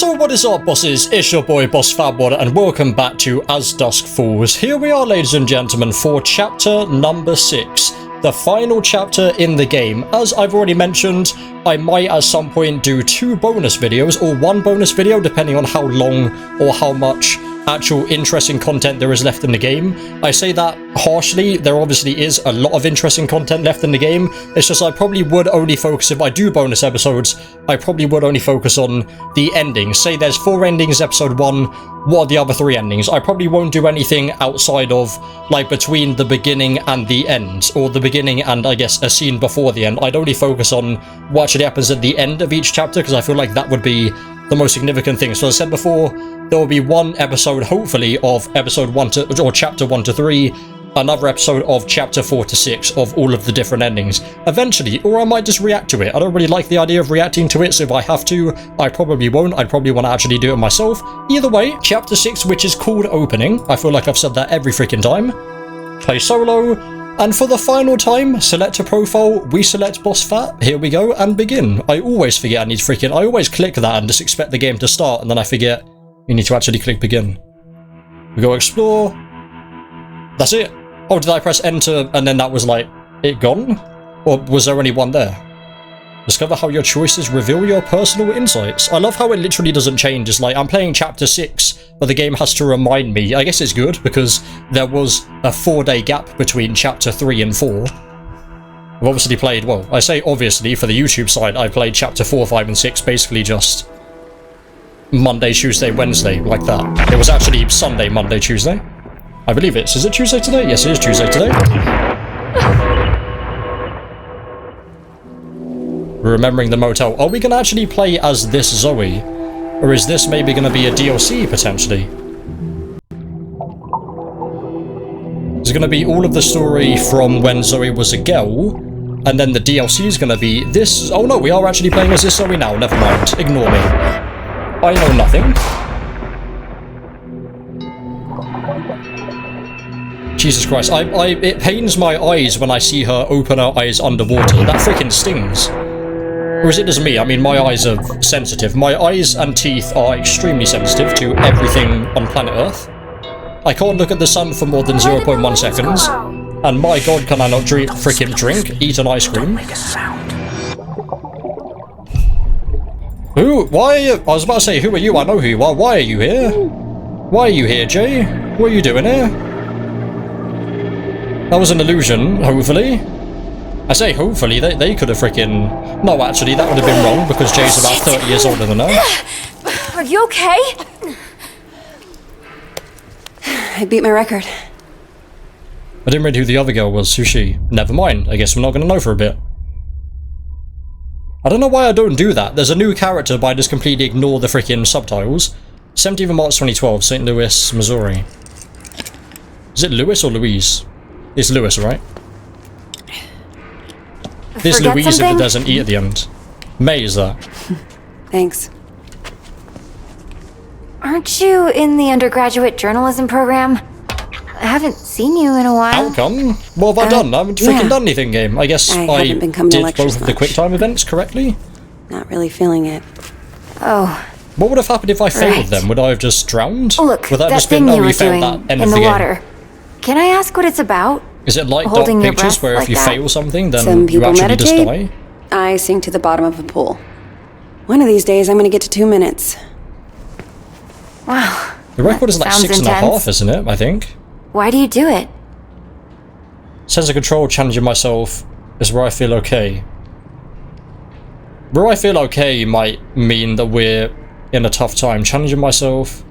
So what is up, bosses? It's your boy Boss Fabwater and welcome back to As Dusk Falls. Here we are, ladies and gentlemen, for chapter number 6, the final chapter in the game. As I've already mentioned, I might at some point do 2 bonus videos or 1 bonus video depending on how long or how much actual interesting content there is left in the game. I say that harshly, there obviously is a lot of interesting content left in the game. It's just I probably would only focus, if I do bonus episodes, I probably would only focus on the endings. Say there's 4 endings, episode 1, what are the other 3 endings? I probably won't do anything outside of, like, between the beginning and the end, or the beginning and, I guess, a scene before the end. I'd only focus on what actually happens at the end of each chapter, because I feel like that would be the most significant thing. So as I said before, there will be 1 episode, hopefully, of episode 1 to, or chapter 1 to 3, another episode of chapter 4 to 6 of all of the different endings, eventually, or I might just react to it. I don't really like the idea of reacting to it, so if I have to, I probably won't. I'd probably want to actually do it myself. Either way, chapter 6, which is called Opening, I feel like I've said that every freaking time. Play solo, and for the final time, select a profile, we select Boss Fat, here we go, and begin. I always forget I need freaking, I always click that and just expect the game to start, and then I forget you need to actually click begin. We go explore. That's it. Oh, did I press enter and then that was like, it gone? Or was there only 1 there? Discover how your choices reveal your personal insights. I love how it literally doesn't change. It's like, I'm playing chapter 6, but the game has to remind me. I guess it's good because there was a 4-day gap between chapter 3 and 4. I've obviously played, well, I say obviously, for the YouTube side, I played chapter 4, 5, and 6, basically just Monday, Tuesday, Wednesday, like that. It was actually Sunday, Monday, Tuesday. I believe it. Is it Tuesday today? Yes, it is Tuesday today. Remembering the motel. Are we going to actually play as this Zoe? Or is this maybe going to be a DLC, potentially? Is it going to be all of the story from when Zoe was a girl? And then the DLC is going to be this... Oh no, we are actually playing as this Zoe now. Never mind. Ignore me. I know nothing. Jesus Christ, it pains my eyes when I see her open her eyes underwater. That freaking stings. Or is it just me? I mean, my eyes are sensitive. My eyes and teeth are extremely sensitive to everything on planet Earth. I can't look at the sun for more than 0.1 seconds. And my god, can I not drink, eat an ice cream. Who? Why? I was about to say, who are you? I know who you are. Why are you here? Why are you here, Jay? What are you doing here? That was an illusion, hopefully. I say hopefully, they could have freaking... No, actually, that would have been wrong, because Jay's about 30 years older than her. Are you okay? I beat my record. I didn't read who the other girl was. Who's she? Never mind. I guess we're not going to know for a bit. I don't know why I don't do that. There's a new character, but I just completely ignore the freaking subtitles. 17th of March 2012, St. Louis, Missouri. Is it Louis or Louise? It's Louis, right? This Louise if it doesn't eat at the end. May is that? Thanks. Aren't you in the undergraduate journalism program? I haven't seen you in a while. How come? What have I done? I haven't freaking done anything, game. I guess I did both of the QuickTime events correctly. Not really feeling it. Oh. What would have happened if I failed them? Would I have just drowned? Look, would that just thing been, you were failed doing that end in of the the water. game? Can I ask what it's about? Is it like Holding Dark your Pictures, breath where like if you that? fail something, then Some people you actually just meditate. die? I sink to the bottom of a pool. One of these days, I'm gonna get to 2 minutes. Wow. The record is like 6.5, isn't it? I think. Why do you do it? Sense of control, challenging myself, is where I feel okay. Where I feel okay might mean that we're in a tough time. Challenging myself.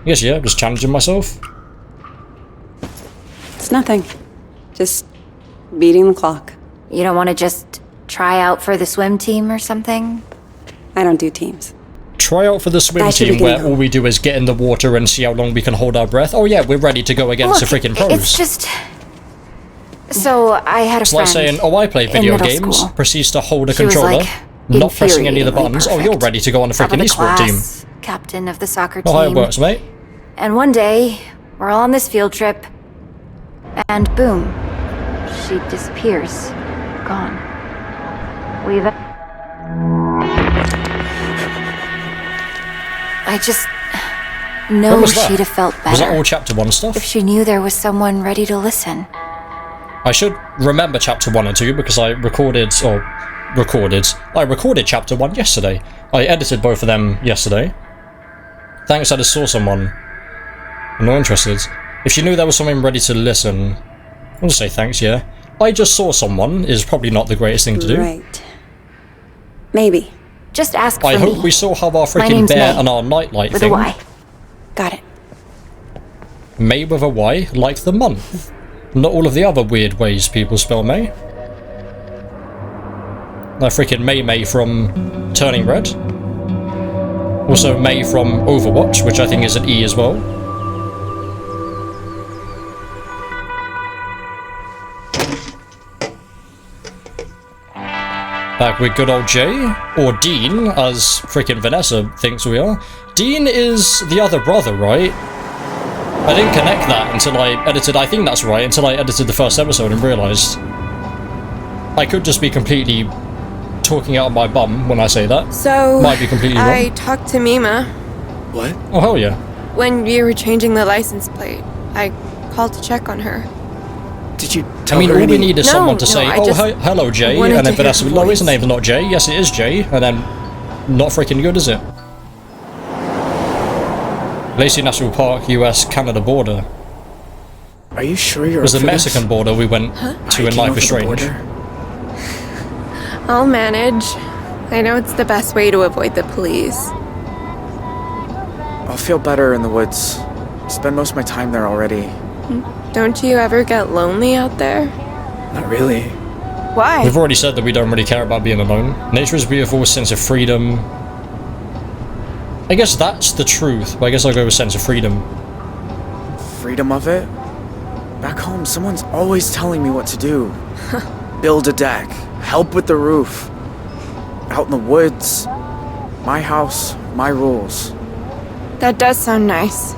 Yes, yeah, just challenging myself. It's nothing. Just beating the clock. You don't want to just try out for the swim team or something? I don't do teams. Try out for the swim team where all we do is get in the water and see how long we can hold our breath. Oh yeah, we're ready to go against the freaking pros. It's just... So, I had a friend. It's like saying, oh, I play video games, proceeds to hold a controller, not pressing any of the buttons. Oh, you're ready to go on the freaking esport team. Captain of the soccer team. Oh, how it works, mate. And one day, we're all on this field trip, and boom, she disappears. Gone. We've... I just know she'd have felt better. Was that all chapter 1 stuff? If she knew there was someone ready to listen. I should remember chapter 1 and 2 because I recorded chapter 1 yesterday. I edited both of them yesterday. Thanks, I just saw someone. I'm not interested. If she knew there was someone ready to listen, I'll just say thanks, yeah. I just saw someone is probably not the greatest thing to do. Right. Maybe. Just ask for I hope me. we still have our freaking bear and our nightlight with thing. With a Y. Got it. May with a Y, like the month. Not all of the other weird ways people spell May. That freaking May from Turning Red. Also May from Overwatch, which I think is an E as well. Back with good old Jay, or Dean, as freaking Vanessa thinks we are. Dean is the other brother, right? I didn't connect that until I edited, I think that's right, until I edited the first episode and realised. I could just be completely talking out of my bum when I say that. So, might be completely wrong. I talked to Mima. What? Oh, hell yeah. When you were changing the license plate, I called to check on her. Did you tell I mean, her all we need is someone to say, I oh, hello, Jay, and then Vanessa, no, his name's not Jay, yes, it is Jay, and then not freaking good, is it? Lacey National Park, US-Canada border. Are you sure you're It was up the for Mexican this? border we went to in Life is Strange. I'll manage. I know it's the best way to avoid the police. I'll feel better in the woods. Spend most of my time there already. Don't you ever get lonely out there? Not really. Why? We've already said that we don't really care about being alone. Nature is beautiful, sense of freedom. I guess that's the truth, but I guess I'll go with sense of freedom. Freedom of it? Back home, someone's always telling me what to do. Build a deck. Help with the roof. Out in the woods. My house, my rules. That does sound nice.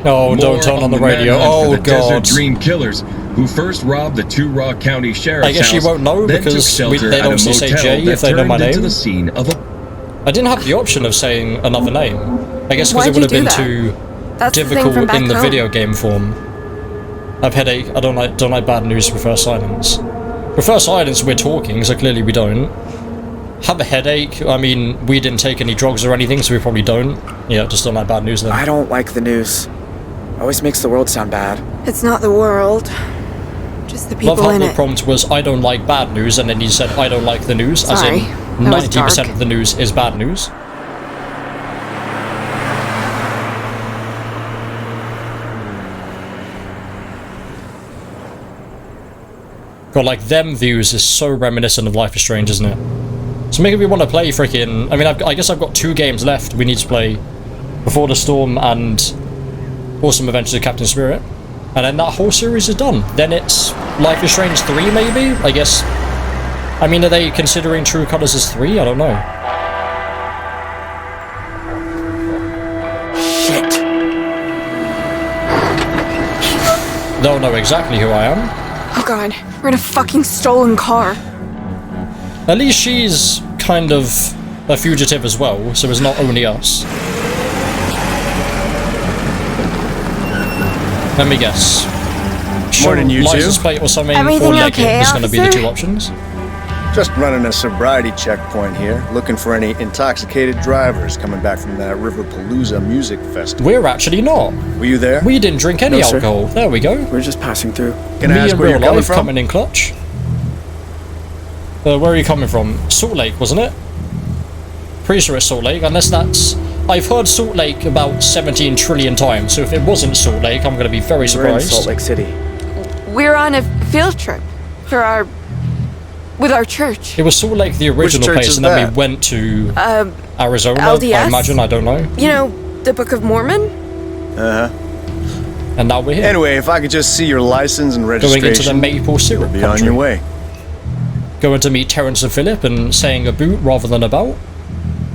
Oh, don't turn on the radio. Oh, God. Desert Dream Killers, who first robbed the Two-Rock County Sheriff's I guess you house, won't know then took because shelter they'd at a obviously say motel Jay that if they know my turned into name. the scene of a... I didn't have the option of saying another name. I guess because it Why'd would have you been do too That's the thing difficult from back in the home. video game form. I've headache. I don't like bad news. Prefer silence. Prefer silence. We're talking, so clearly we don't. Have a headache. I mean, we didn't take any drugs or anything, so we probably don't. Yeah, just don't like bad news then. I don't like the news. Always makes the world sound bad. It's not the world. Just the people Love how in the it. prompt was, I don't like bad news, and then he said, I don't like the news, Sorry, as in that was 90% dark. of the news is bad news. God, like, them views is so reminiscent of Life is Strange, isn't it? So making me want to play freaking... I mean, I guess I've got 2 games left we need to play. Before the Storm and Awesome Adventures of Captain Spirit. And then that whole series is done. Then it's Life is Strange 3, maybe? I guess... I mean, are they considering True Colors as 3? I don't know. Shit. They'll know exactly who I am. Oh god, we're in a fucking stolen car. At least she's kind of a fugitive as well, so it's not only us. Let me guess. Morning, you two. License plate or something, Everything or legging okay, is going to be the officer? 2 options. Just running a sobriety checkpoint here, looking for any intoxicated drivers coming back from that Riverpalooza music festival. We're actually not. Were you there? We didn't drink any No, sir. alcohol. There we go. We're just passing through. Can I Me ask in where real you're coming life from? coming in clutch. Where are you coming from? Salt Lake, wasn't it? Pretty sure it's Salt Lake, unless that's... I've heard Salt Lake about 17 trillion times, so if it wasn't Salt Lake, I'm going to be very We're in surprised. Salt Lake City. We're on a field trip for with our church. It was Salt Lake, the original church place, is and then that? we went to Arizona, I LDS? imagine, I don't know. You know, the Book of Mormon? Uh-huh. And now we're here, Anyway, if I could just see your license and going registration, into the maple syrup be on country. your way. Going to meet Terrence and Philip and saying a boot rather than about.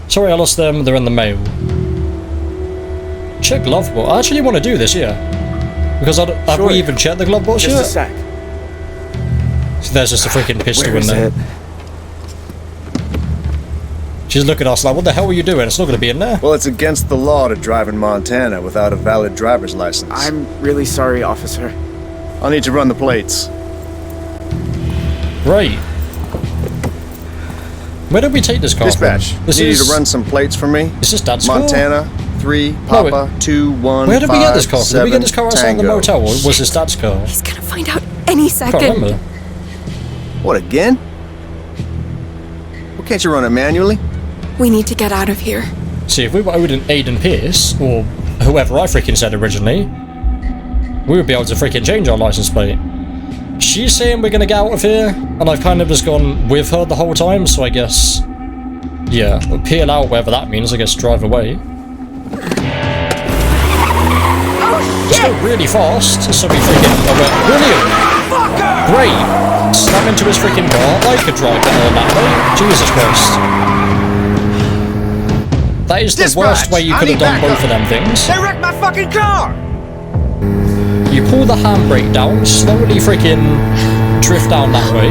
Sorry I lost them, they're in the mail. Check glove box. I actually want to do this, yeah. Because have Sure. we even checked the glove box Just yet? a sec. So there's just a freaking pistol Where in is there. it? She's looking at us like, what the hell are you doing? It's not going to be in there. Well, it's against the law to drive in Montana without a valid driver's license. I'm really sorry, officer. I'll need to run the plates. Right. Where did we take this car Dispatch, from? you need to run some plates for me? Is this Dad's car? Montana, 3, Papa, 2, 1, Where did we get this 5, car from? Did we get this car outside Tango. the motel, or was this Dad's car? He's gonna find out any I second. can't remember. What, again? Well, can't you run it manually? We need to get out of here. See, if we were owed an Aiden Pierce, or whoever I freaking said originally, we would be able to freaking change our license plate. She's saying we're gonna get out of here, and I've kind of just gone with her the whole time, so I guess... yeah, we'll peel out, whatever that means, I guess drive away. Let's go really fast, so we freaking... oh, well, brilliant! Great! Slam into his freaking car. I could drive better than that way. Jesus Christ. That is the worst way you could have done both of them things. They wrecked my fucking car! You pull the handbrake down, slowly freaking drift down that way,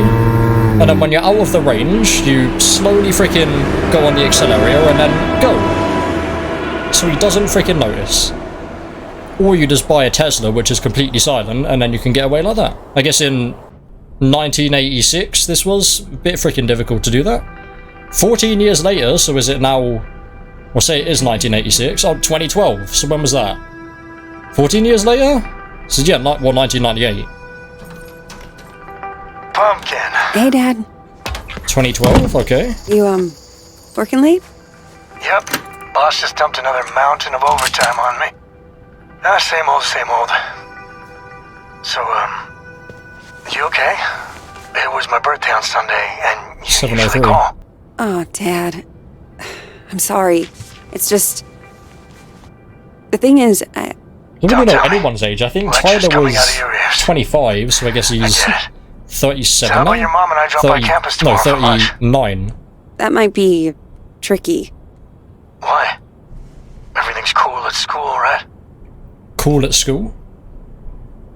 and then when you're out of the range, you slowly freaking go on the accelerator and then go. So he doesn't freaking notice. Or you just buy a Tesla, which is completely silent, and then you can get away like that. I guess in 1986, this was a bit freaking difficult to do that. 14 years later, so is it now... we'll say it is 1986. Oh, 2012. So when was that? 14 years later? So yeah, well, 1998. Pumpkin. Hey, Dad. 2012, okay. You, working late? Yep. Boss just dumped another mountain of overtime on me. Same old, same old. So, you okay? It was my birthday on Sunday, and you usually 7:03. call. Oh, Dad. I'm sorry. It's just... the thing is, I don't really know anyone's age. I think Lecture's Tyler coming out of was your ears. 25, so I guess he's I get it. 37 How about now? your mom and I drop by campus tomorrow for lunch? 39. that might be tricky. Why? Everything's cool at school, right? Cool at school?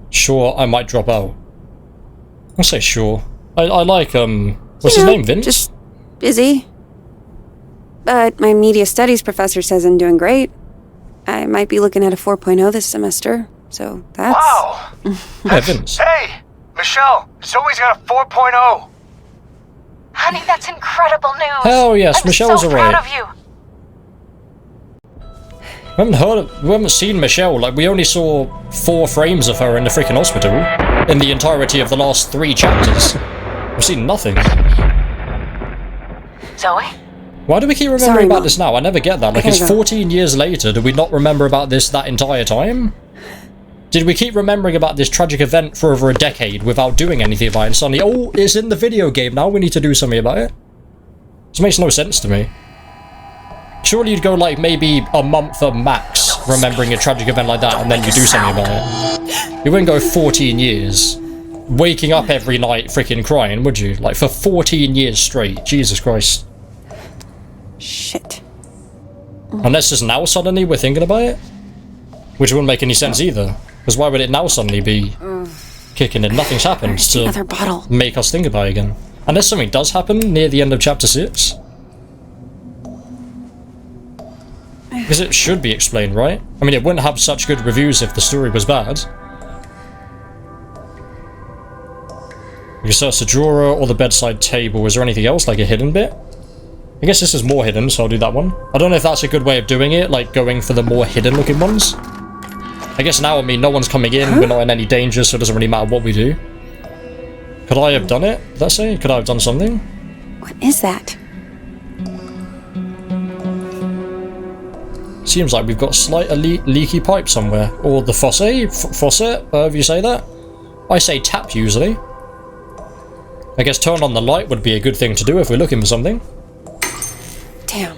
Sure, I might drop out. I'll say sure. I like, what's his name, Vince? Just busy. But my media studies professor says I'm doing great. I might be looking at a 4.0 this semester, so that's... Wow! Yeah, Vince. Hey! Michelle! Zoe's got a 4.0! Honey, that's incredible news. Hell yes, I'm Michelle's so alright. proud of you. We haven't seen Michelle, like, we only saw 4 frames of her in the freaking hospital in the entirety of the last 3 chapters. We've seen nothing. Zoe? Why do we keep remembering Sorry, about Mom. this now? I never get that. Like, gotta it's go. 14 years later, do we not remember about this that entire time? Did we keep remembering about this tragic event for over a decade without doing anything about it? And suddenly, oh, it's in the video game now, we need to do something about it? This makes no sense to me. Surely you'd go, like, maybe a month at max remembering a tragic event like that, and then you do something about it. You wouldn't go 14 years waking up every night freaking crying, would you? Like, for 14 years straight. Jesus Christ. Shit. Unless just now suddenly we're thinking about it? Which wouldn't make any sense either. Because why would it now suddenly be kicking in? Nothing's happened to Another bottle. make us think about it again. Unless something does happen near the end of chapter 6. Because it should be explained, right? I mean, it wouldn't have such good reviews if the story was bad. You can search the drawer or the bedside table. Is there anything else, like a hidden bit? I guess this is more hidden, so I'll do that one. I don't know if that's a good way of doing it, like going for the more hidden looking ones. I guess now, I mean, no one's coming in, we're not in any danger, so it doesn't really matter what we do. Could I have done it? Did that say? Could I have done something? What is that? Seems like we've got a slight leaky pipe somewhere. Or the faucet, however you say that. I say tap usually. I guess turn on the light would be a good thing to do if we're looking for something. Damn.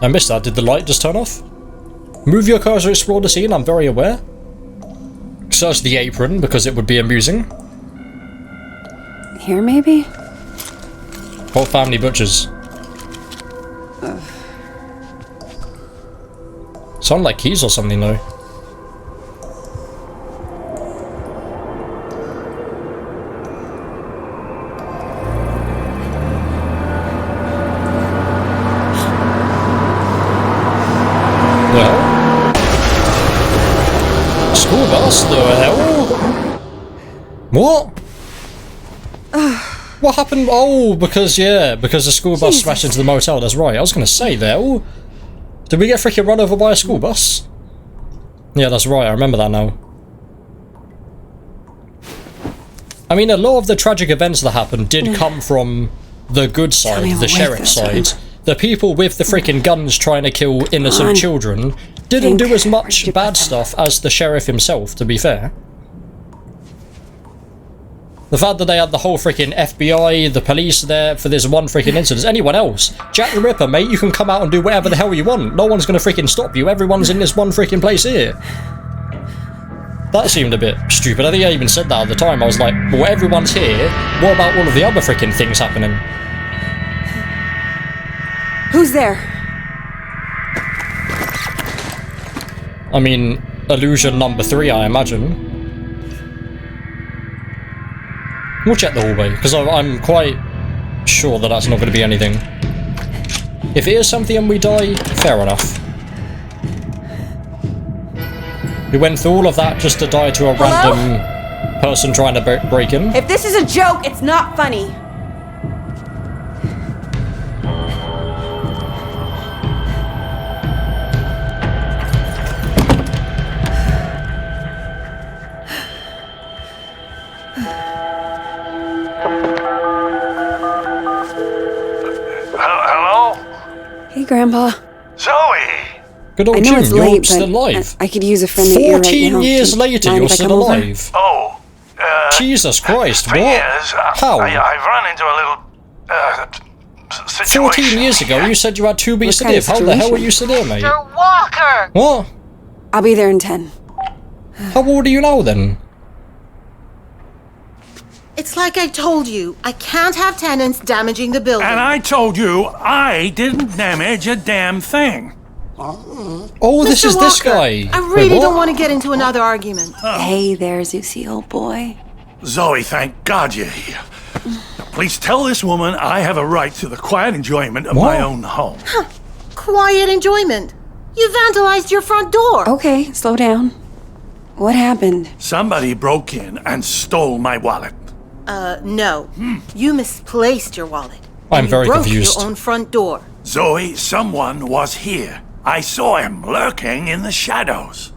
I missed that. Did the light just turn off? Move your cursor to explore the scene, I'm very aware. Search the apron, because it would be amusing. Here, maybe? Whole family butchers. Sound like keys or something, though. bus? The hell? What? What happened? Oh, because the school bus smashed into the motel. That's right. I was going to say there. Oh, did we get freaking run over by a school bus? Yeah, that's right. I remember that now. I mean, a lot of the tragic events that happened did come from the good side, the sheriff side. The people with the freaking guns trying to kill innocent children didn't do as much bad stuff as the sheriff himself, to be fair. The fact that they had the whole freaking FBI, the police there for this one freaking incident. Anyone else? Jack the Ripper, mate, you can come out and do whatever the hell you want. No one's gonna freaking stop you. Everyone's in this one freaking place here. That seemed a bit stupid. I think I even said that at the time. I was like, well, everyone's here. What about all of the other freaking things happening? Who's there? I mean, illusion number 3, I imagine. We'll check the hallway, because I'm quite sure that that's not going to be anything. If it is something and we die, fair enough. We went through all of that just to die to a random person trying to break in. If this is a joke, it's not funny. Hello? Hey, Grandpa. Zoe! Good old I know Jim, it's you're late, still but alive. I could use a friendly ear right now. 14 years later, Mind you're if I still come over? alive. Oh, Jesus Christ, thing what? is, How? I've run into a little, situation 14 years ago, here. you said you had 2 beats to kind of live. How the hell were situation? you still here, mate? Mr. Walker! What? I'll be there in 10. How old are you now, then? It's like I told you, I can't have tenants damaging the building. And I told you I didn't damage a damn thing. Oh, this Mr. is this Walker, guy. I Wait, really what? don't want to get into another argument. Hey there, Zeusy, old boy. Zoe, thank God you're here. Please tell this woman I have a right to the quiet enjoyment of my What? own home. Quiet enjoyment. You vandalized your front door. Okay, slow down. What happened? Somebody broke in and stole my wallet. No. You misplaced your wallet. I'm And you very broke confused. your own front door. Zoe, someone was here. I saw him lurking in the shadows.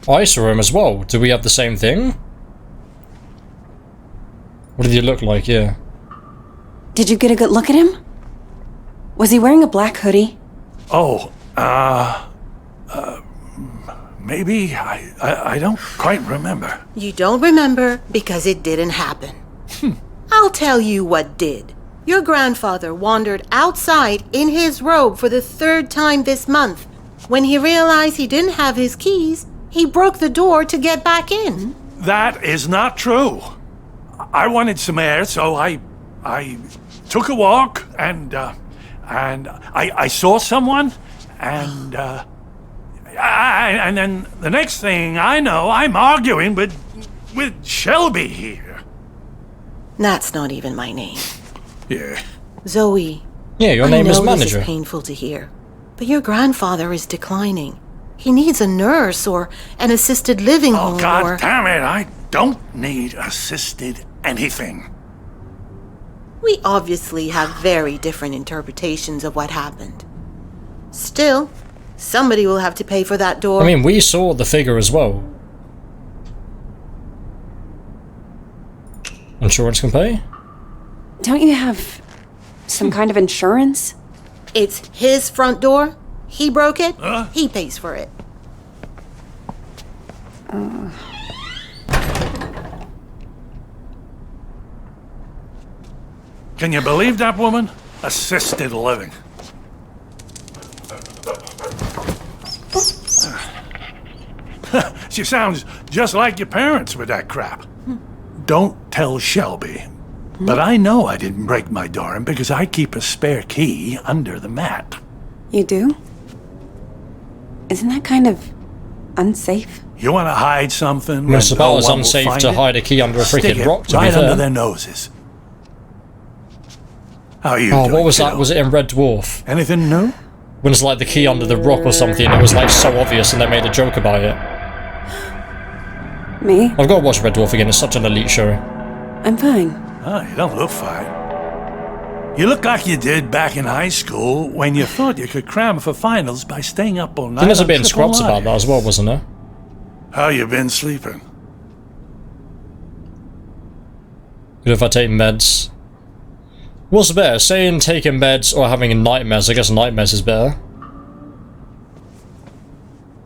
I saw him as well. Do we have the same thing? What did he look like? Yeah. Did you get a good look at him? Was he wearing a black hoodie? Oh, maybe. I don't quite remember. You don't remember because it didn't happen. I'll tell you what did. Your grandfather wandered outside in his robe for the 3rd time this month. When he realized he didn't have his keys, he broke the door to get back in. That is not true. I wanted some air, so I took a walk and I saw someone and then the next thing I know, I'm arguing with Shelby here. That's not even my name. Yeah. Zoe. Yeah, your name is I know this Manager. is painful to hear, but your grandfather is declining. He needs a nurse or an assisted living Oh, home God or... damn it, I don't need assisted anything. We obviously have very different interpretations of what happened. Still, somebody will have to pay for that door. I mean, we saw the figure as well. Insurance can pay? Don't you have some kind of insurance? It's his front door. He broke it. He pays for it. Can you believe that woman? Assisted living. She sounds just like your parents with that crap. Don't tell Shelby. But I know I didn't break my door in because I keep a spare key under the mat. You do? Isn't that kind of unsafe? You want to hide something? I when suppose no it's one will unsafe find to it? hide a key under a Stick freaking it rock, to right be under fair. their noses. How are you Oh, doing, what was that? kiddo? Was it in Red Dwarf? Anything new? When it's like the key under the rock or something, it was like so obvious and they made a joke about it. Me? I've got to watch Red Dwarf again. It's such an elite show. I'm fine. Oh, you don't look fine. You look like you did back in high school when you thought you could cram for finals by staying up all night. There must have been scrubs about that as well, wasn't there? How you been sleeping? Good if I take meds. What's better, saying taking meds or having nightmares? I guess nightmares is better.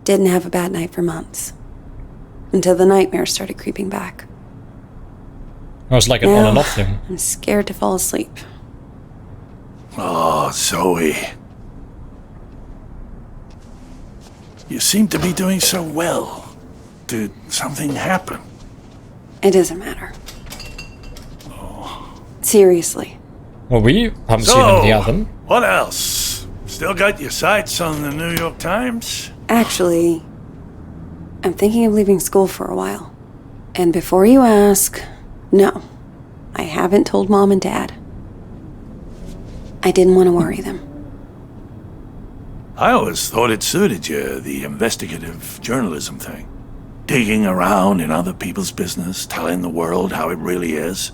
Didn't have a bad night for months. Until the nightmares started creeping back. I was like an on and off thing. I'm scared to fall asleep. Oh, Zoe. You seem to be doing so well. Did something happen? It doesn't matter. Seriously. Well, we haven't seen anything happen. What else? Still got your sights on the New York Times? Actually, I'm thinking of leaving school for a while. And before you ask, no. I haven't told Mom and Dad. I didn't want to worry them. I always thought it suited you, the investigative journalism thing. Digging around in other people's business, telling the world how it really is.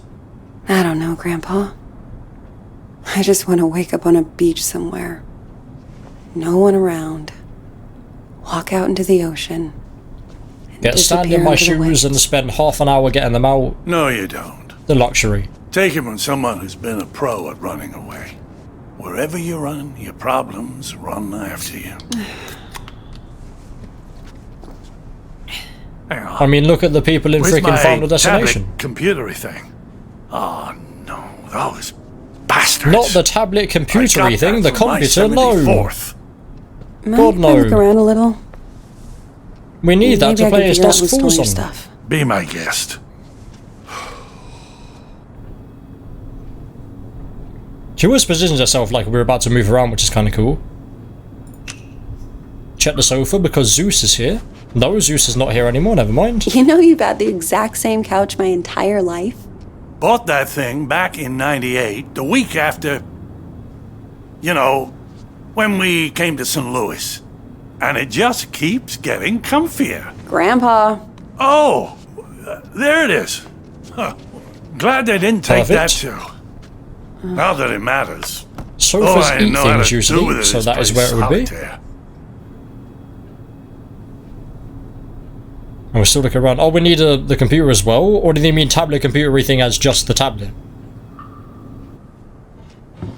I don't know, Grandpa. I just want to wake up on a beach somewhere. No one around. Walk out into the ocean. Get stand in my shoes and spend half an hour getting them out. No, you don't. The luxury. Take it from someone who's been a pro at running away. Wherever you run, your problems run after you. Hang on. I mean, look at the people in Where's freaking my Final Destination. tablet computery thing. Oh no, those bastards. Not the tablet computery thing, the from my computer, no. 74th. God, no. Might I look around a little? We need that Maybe to I play can as figure out Dusk who's Falls stolen on. your stuff. Be my guest. She always positions herself like we're about to move around, which is kind of cool. Check the sofa because Zeus is here. No, Zeus is not here anymore, never mind. You know you've had the exact same couch my entire life? Bought that thing back in '98, the week after, you know, when we came to St. Louis. And it just keeps getting comfier. Grandpa. Oh, there it is. Huh. Glad they didn't take that too. Not that it matters. Sofas I eat know how things to do usually, with it so is that is play where it would be. solitaire. And we're still looking around. Oh, we need the computer as well? Or do they mean tablet computery thing as just the tablet?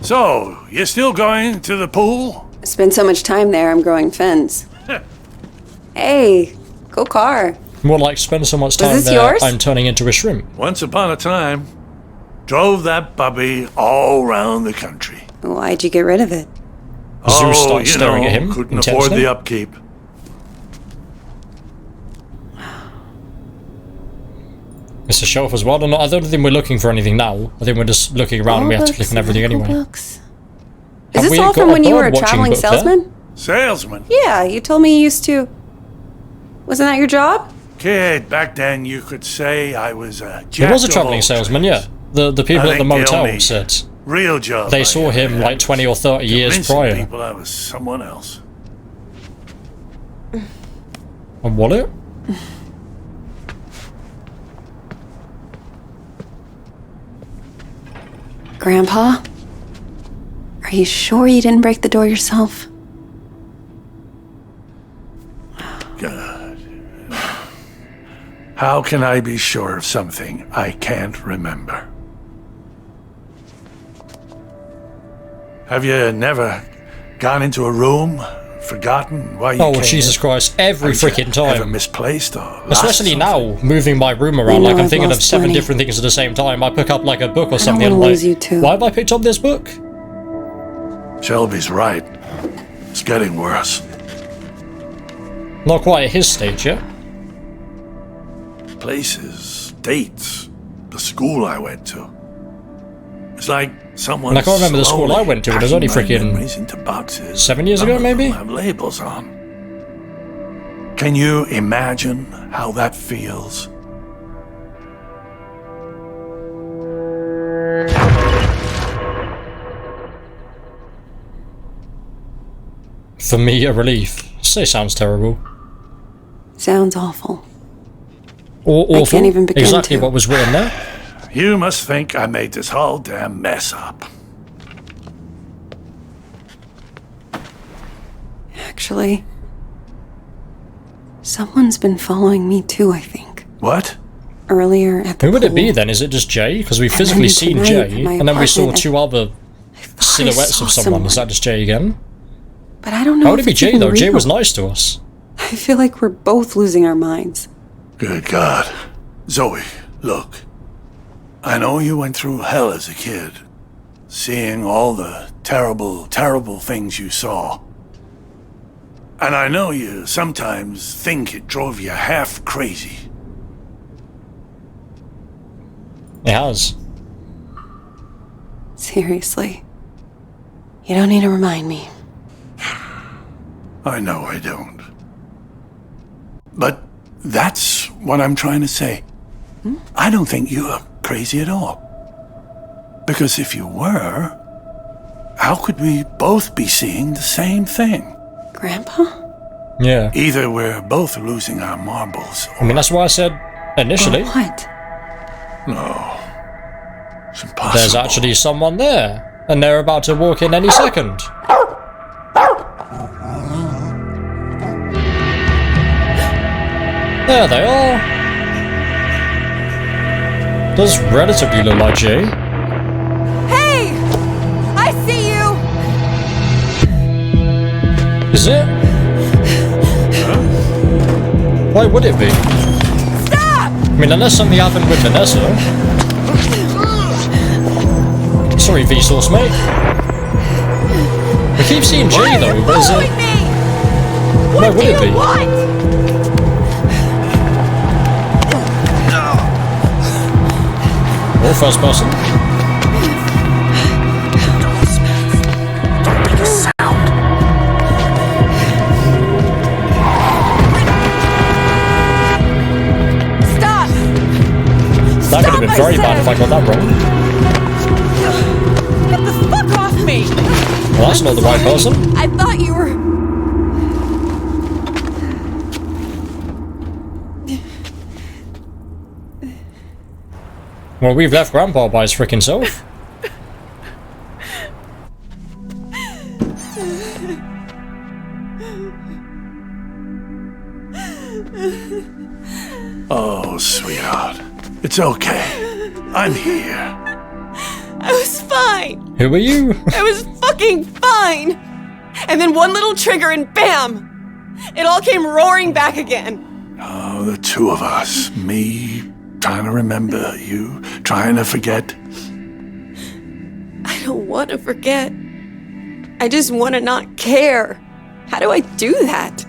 So, you're still going to the pool? I spend so much time there, I'm growing fins. Hey, go car. More like spend so much time this there, yours? I'm turning into a shrimp. Once upon a time, drove that puppy all around the country. Why'd you get rid of it? Zeus starts staring at him Couldn't afford intensely. the upkeep. It's a shelf as well. I don't think we're looking for anything now. I think we're just looking around and we have to click on everything anyway. Books. Have Is we this all got from a when you were a bird watching traveling book there? salesman? Salesman? Yeah, you told me you used to... Wasn't that your job? Kid, back then you could say I was a jack He was a of travelling all salesman, trades. yeah. The people I at the think the motel only said Real job. they I saw ever him had like was 20 or 30 years convincing prior. people I was someone else. A wallet? Grandpa? Are you sure you didn't break the door yourself? God. How can I be sure of something I can't remember? Have you never gone into a room, forgotten why you Oh, came Jesus in? Christ, every Have you freaking ever time. misplaced or lost Especially something? now, moving my room around, know like I'm I've thinking of lost 7 plenty. different things at the same time. I pick up like a book or I something don't and wanna I'm lose you like, too. why have I picked up this book? Shelby's right. It's getting worse. Not quite at his stage yet. Places, dates, the school I went to. It's like someone. And I can't remember the school I went to, it was only freaking into boxes. 7 years None ago, of them maybe? have labels on. Can you imagine how that feels? For me, a relief. Say sounds terrible. Sounds awful. Awful. I can't even begin Exactly to. what was written there. You must think I made this whole damn mess up. Actually, someone's been following me too, I think. What? Earlier at the Who would it be pool. then? Is it just Jay? Because we've And physically then seen tonight Jay, in my and then we saw apartment, two other I silhouettes saw of someone. Is someone. that just Jay again? But I don't know How would if it be it's Jay even though? Jay real. was nice to us. I feel like we're both losing our minds. Good God. Zoe, look. I know you went through hell as a kid, seeing all the terrible, terrible things you saw. And I know you sometimes think it drove you half crazy. It has. Seriously. You don't need to remind me. I know I don't. But that's what I'm trying to say. I don't think you're crazy at all. Because if you were, how could we both be seeing the same thing? Grandpa? Yeah. Either we're both losing our marbles, I mean, that's why I said initially. Or what? no. It's impossible. There's actually someone there, and they're about to walk in any second. There they are. Does relatively look like Jay. Hey! I see you! Is it? Why would it be? Stop! I mean, unless something happened with Vanessa. Sorry, Vsauce, mate. We keep seeing Jay though, but is it? Why would it be? Or first person? Stop! That could have been very bad if I got that wrong. Get the fuck off me! Well, that's not the right person. I thought you were... Well, we've left Grandpa by his frickin' self. Oh, sweetheart. It's okay. I'm here. I was fine! Who are you? I was fucking fine! And then one little trigger and bam! It all came roaring back again. Oh, the two of us. Me trying to remember, you trying to forget. I don't want to forget. I just want to not care. How do I do that?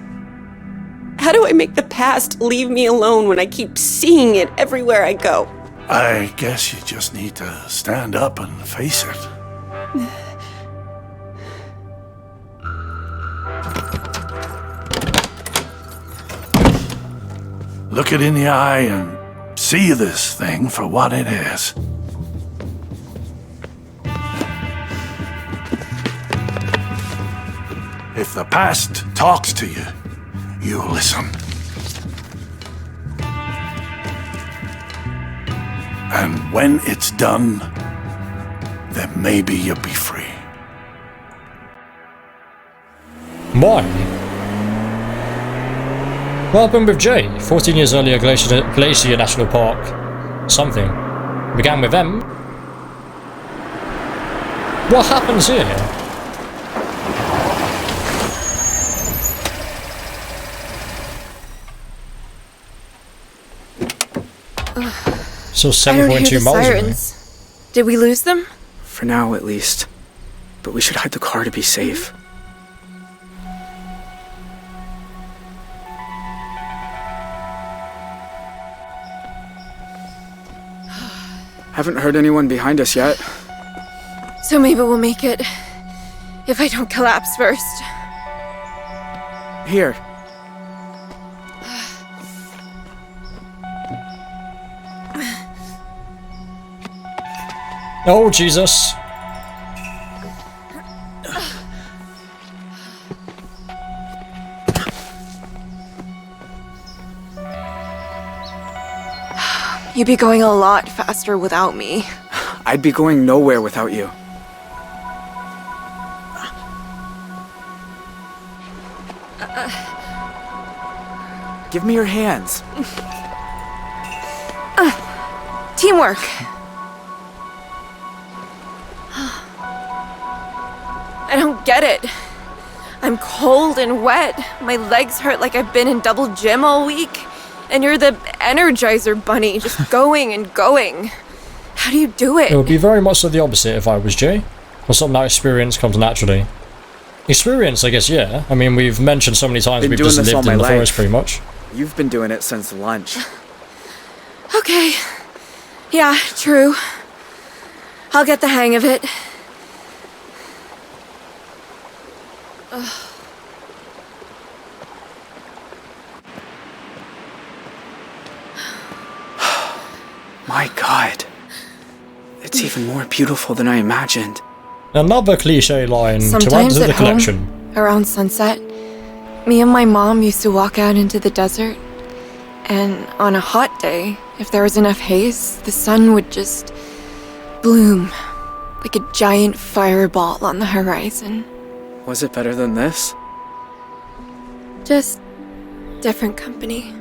How do I make the past leave me alone when I keep seeing it everywhere I go? I guess you just need to stand up and face it. Look it in the eye and see this thing for what it is. If the past talks to you, you listen. And when it's done, then maybe you'll be free. Why? What happened with Jay? 14 years earlier, Glacier National Park. Something. Began with M. What happens here? So I don't hear 7.2 the miles away. sirens. Did we lose them? For now, at least. But we should hide the car to be safe. Haven't heard anyone behind us yet. So maybe we'll make it. If I don't collapse first. Here. Oh, Jesus. You'd be going a lot faster without me. I'd be going nowhere without you. Give me your hands. Teamwork. I don't get it. I'm cold and wet. My legs hurt like I've been in double gym all week. And you're the Energizer Bunny, just going and going. How do you do it? It would be very much so the opposite if I was Jay. Or something that experience comes naturally. Experience, I guess, yeah. I mean, we've mentioned so many times we've just lived in the forest pretty much. You've been doing it since lunch. Okay. Yeah, true. I'll get the hang of it. My God. It's even more beautiful than I imagined. Another cliche line to add Sometimes to the at collection. home, around sunset, me and my mom used to walk out into the desert. And on a hot day, if there was enough haze, the sun would just bloom like a giant fireball on the horizon. Was it better than this? Just different company.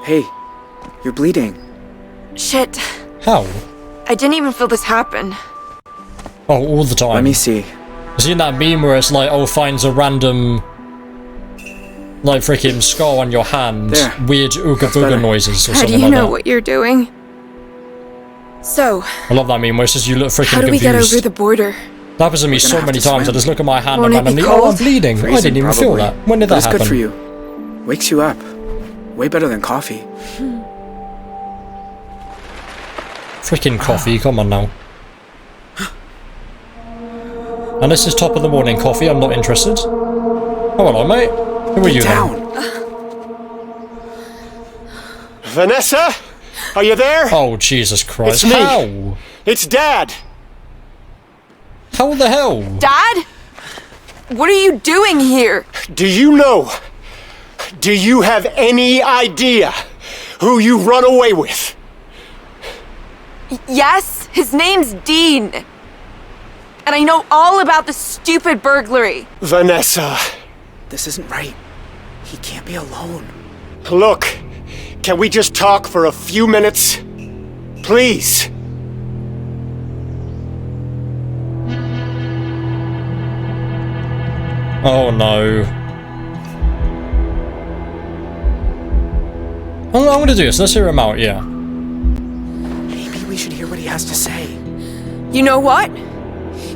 Hey, you're bleeding. Shit. How? I didn't even feel this happen. Oh, all the time. Let me see. Seen that meme where it's like, oh, finds a random, like, freaking scar on your hand, there. weird ooga booga noises or How do something you like know that. what you're doing? So, I love that meme where it's just you look freaking how do we confused. get over the border? That happens to me We're gonna so have many to times. I swim. just look at my hand Won't and it be randomly, oh, I'm cold? bleeding. I Freezing, didn't even feel probably. that. When did But that it's happen? good for you. Wakes you up. Way better than coffee. Freaking coffee, come on now. And this is top of the morning coffee, I'm not interested. Oh, hello, mate. Who are you Down. then? Vanessa? Are you there? Oh, Jesus Christ. It's me. How? It's Dad. How the hell? Dad? What are you doing here? Do you know? Do you have any idea who you run away with? Yes, his name's Dean. And I know all about the stupid burglary. Vanessa. This isn't right. He can't be alone. Look, can we just talk for a few minutes? Please. Oh no. I'm gonna do this, let's hear him out, yeah. Maybe we should hear what he has to say. You know what?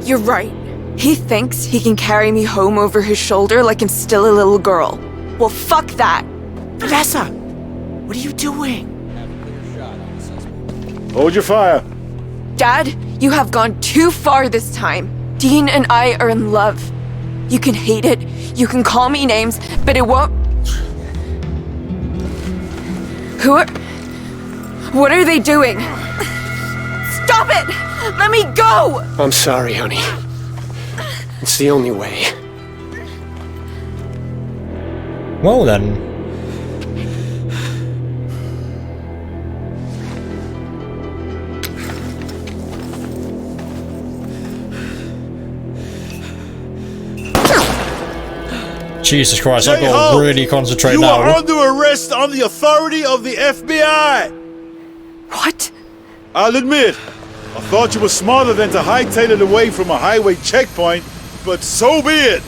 You're right. He thinks he can carry me home over his shoulder like I'm still a little girl. Well, fuck that. Vanessa! What are you doing? Hold your fire. Dad, you have gone too far this time. Dean and I are in love. You can hate it, you can call me names, but it won't... What are they doing? Stop it! Let me go! I'm sorry, honey. It's the only way. Well then. Jesus Christ, I've got to really concentrate You now. are under arrest on the authority of the FBI! What? I'll admit, I thought you were smarter than to hightail it away from a highway checkpoint, but so be it.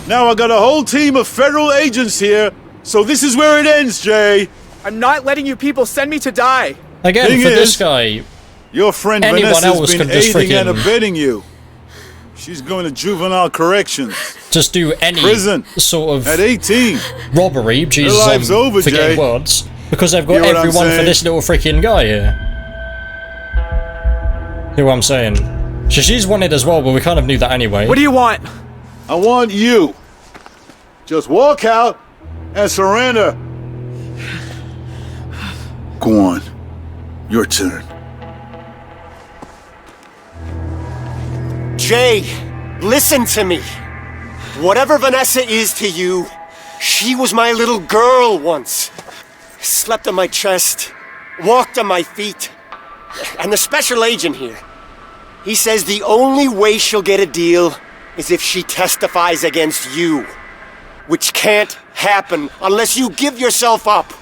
Now I got a whole team of federal agents here, so this is where it ends, Jay. I'm not letting you people send me to die. Again, Thing for this is, guy, Your friend anyone Vanessa's else been could just aiding and freaking- abetting you. She's going to juvenile corrections. just do any Prison. sort of At 18. robbery, Jesus, life's I'm over, forgetting Jay. words, because they've got Hear what I'm everyone for saying? this little freaking guy here. Hear what I'm saying? So she's wanted as well, but we kind of knew that anyway. What do you want? I want you. Just walk out and surrender. Go on. Your turn. Jay, listen to me. Whatever Vanessa is to you, She was my little girl once. Slept on my chest, walked on my feet. And the special agent here, he says the only way she'll get a deal is if she testifies against you. Which can't happen unless you give yourself up.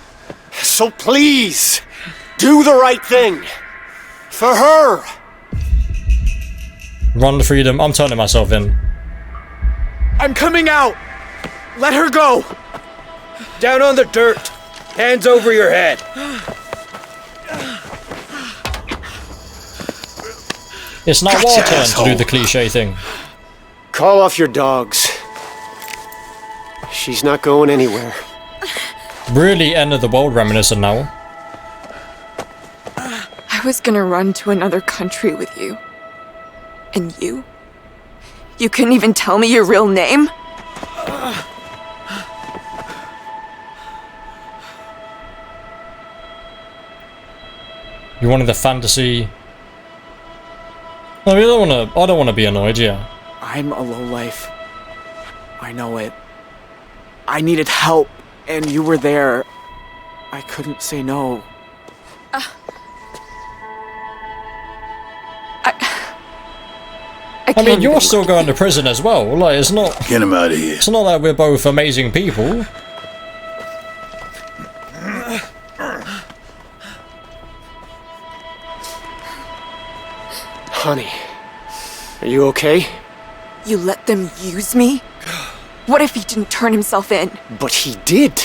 So please, do the right thing. For her. Run to freedom. I'm turning myself in. I'm coming out! Let her go! Down on the dirt. Hands over your head. It's now our turn to do the cliche thing. Call off your dogs. She's not going anywhere. Really end of the world reminiscent now. I was gonna run to another country with you. And you? You couldn't even tell me your real name? You wanted the fantasy. No, I don't wanna be annoyed, yeah. I'm a lowlife. I know it. I needed help, and you were there. I couldn't say no. I mean, you're still going to prison as well. Like, it's not. Get him out of here. It's not that we're both amazing people. Honey, are you okay? You let them use me? What if he didn't turn himself in? But he did.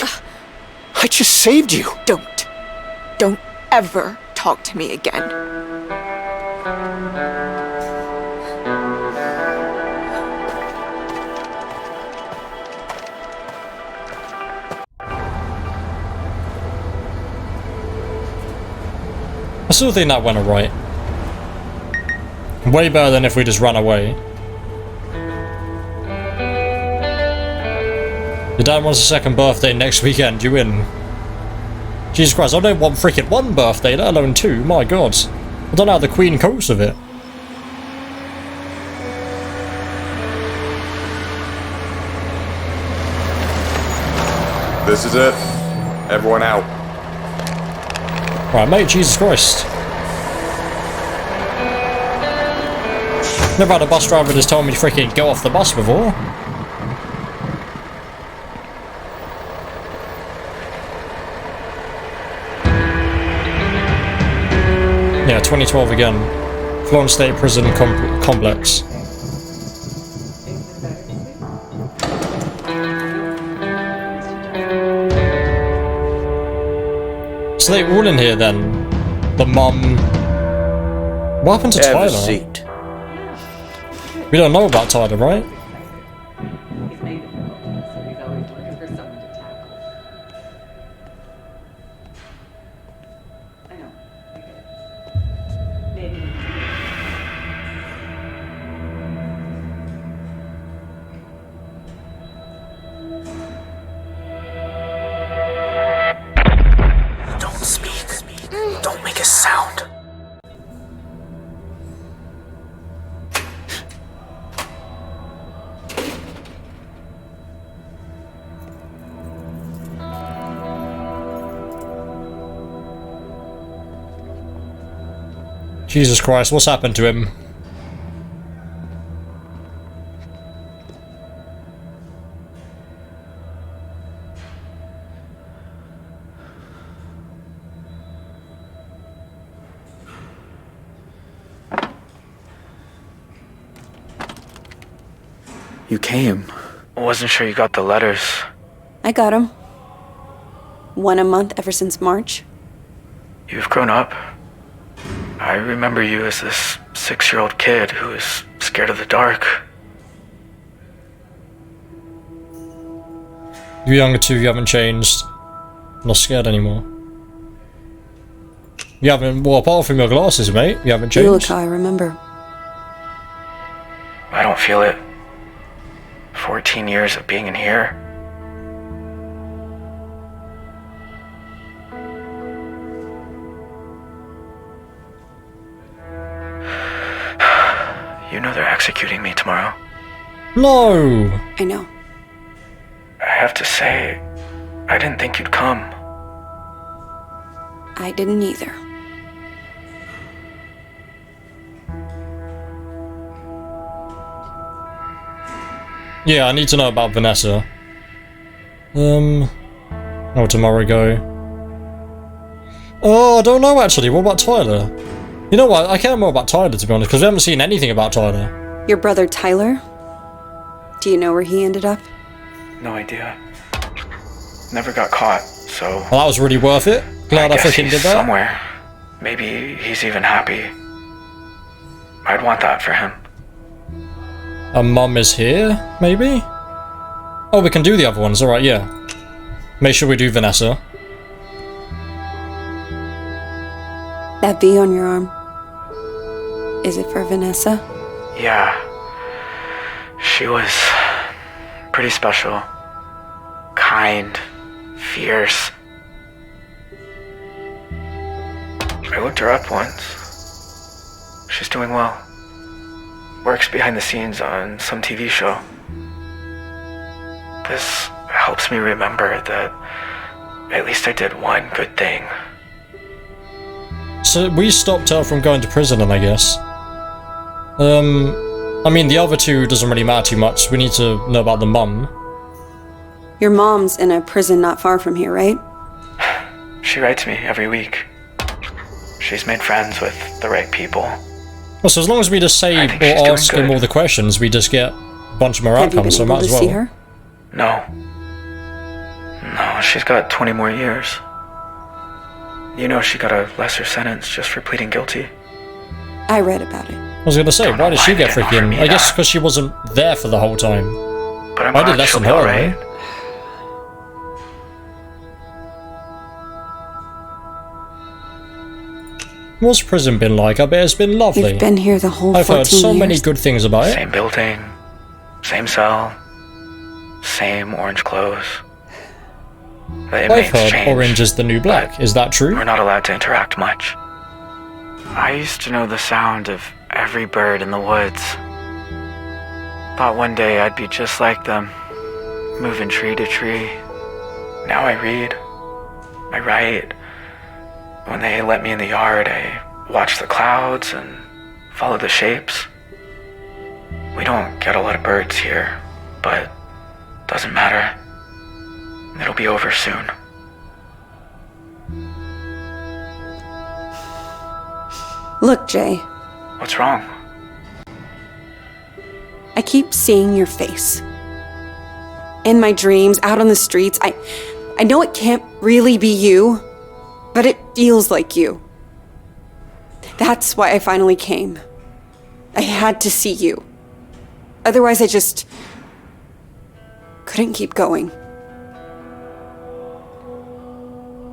I just saved you. Don't ever talk to me again. I still think that went alright. Way better than if we just ran away. Your dad wants a second birthday next weekend, you in? Jesus Christ, I don't want freaking one birthday, let alone two, my god. I don't know how the Queen copes with it. This is it. Everyone out. Right, mate, Jesus Christ. Never had a bus driver just tell me to freaking go off the bus before. Yeah, 2012 again. Florence State Prison Complex. So they all in here then? The mum... What happened to Tyler? Seat. We don't know about Tyler, right? Don't speak. Don't make a sound. Jesus Christ, what's happened to him? You came. Wasn't sure you got the letters. I got him. One a month ever since March. You've grown up. I remember you as this 6-year-old kid who was scared of the dark. You're younger too, you haven't changed. Not scared anymore. You haven't, well, apart from your glasses, mate, you haven't changed. You look how I remember. I don't feel it. 14 years of being in here. You know they're executing me tomorrow. No! I know. I have to say, I didn't think you'd come. I didn't either. Yeah, I need to know about Vanessa. How tomorrow go? Oh, I don't know actually. What about Tyler? You know what? I care more about Tyler, to be honest, because we haven't seen anything about Tyler. Your brother Tyler? Do you know where he ended up? No idea. Never got caught, so... Well, that was really worth it. Glad I freaking did that. Somewhere. Maybe he's even happy. I'd want that for him. A mum is here, maybe? Oh, we can do the other ones. Alright, yeah. Make sure we do Vanessa. That V on your arm. Is it for Vanessa? Yeah. She was pretty special. Kind. Fierce. I looked her up once. She's doing well. Works behind the scenes on some TV show. This helps me remember that at least I did one good thing. So we stopped her from going to prison, then, I guess. I mean, the other two doesn't really matter too much. We need to know about the mum. Your mom's in a prison not far from here, right? She writes me every week. She's made friends with the right people. Well, so as long as we just say or ask him all the questions, we just get a bunch more outcomes, so might as well. See her? No. No, she's got 20 more years. You know she got a lesser sentence just for pleading guilty. I read about it. I was gonna say, why did she get freaking... I guess because she wasn't there for the whole time. But I'm I did less than her, right? What's prison been like? I bet it's been lovely. You've been here the whole I've heard 14 so years. many good things about it. Same building, same cell, same orange clothes. The I've inmates heard change, orange is the new black. Is that true? We're not allowed to interact much. I used to know the sound of every bird in the woods. Thought one day I'd be just like them, moving tree to tree. Now I read. I write. When they let me in the yard, I watch the clouds and follow the shapes. We don't get a lot of birds here, but doesn't matter. It'll be over soon. Look, Jay. What's wrong? I keep seeing your face. In my dreams, out on the streets. I know it can't really be you, but it feels like you. That's why I finally came. I had to see you. Otherwise, I just couldn't keep going.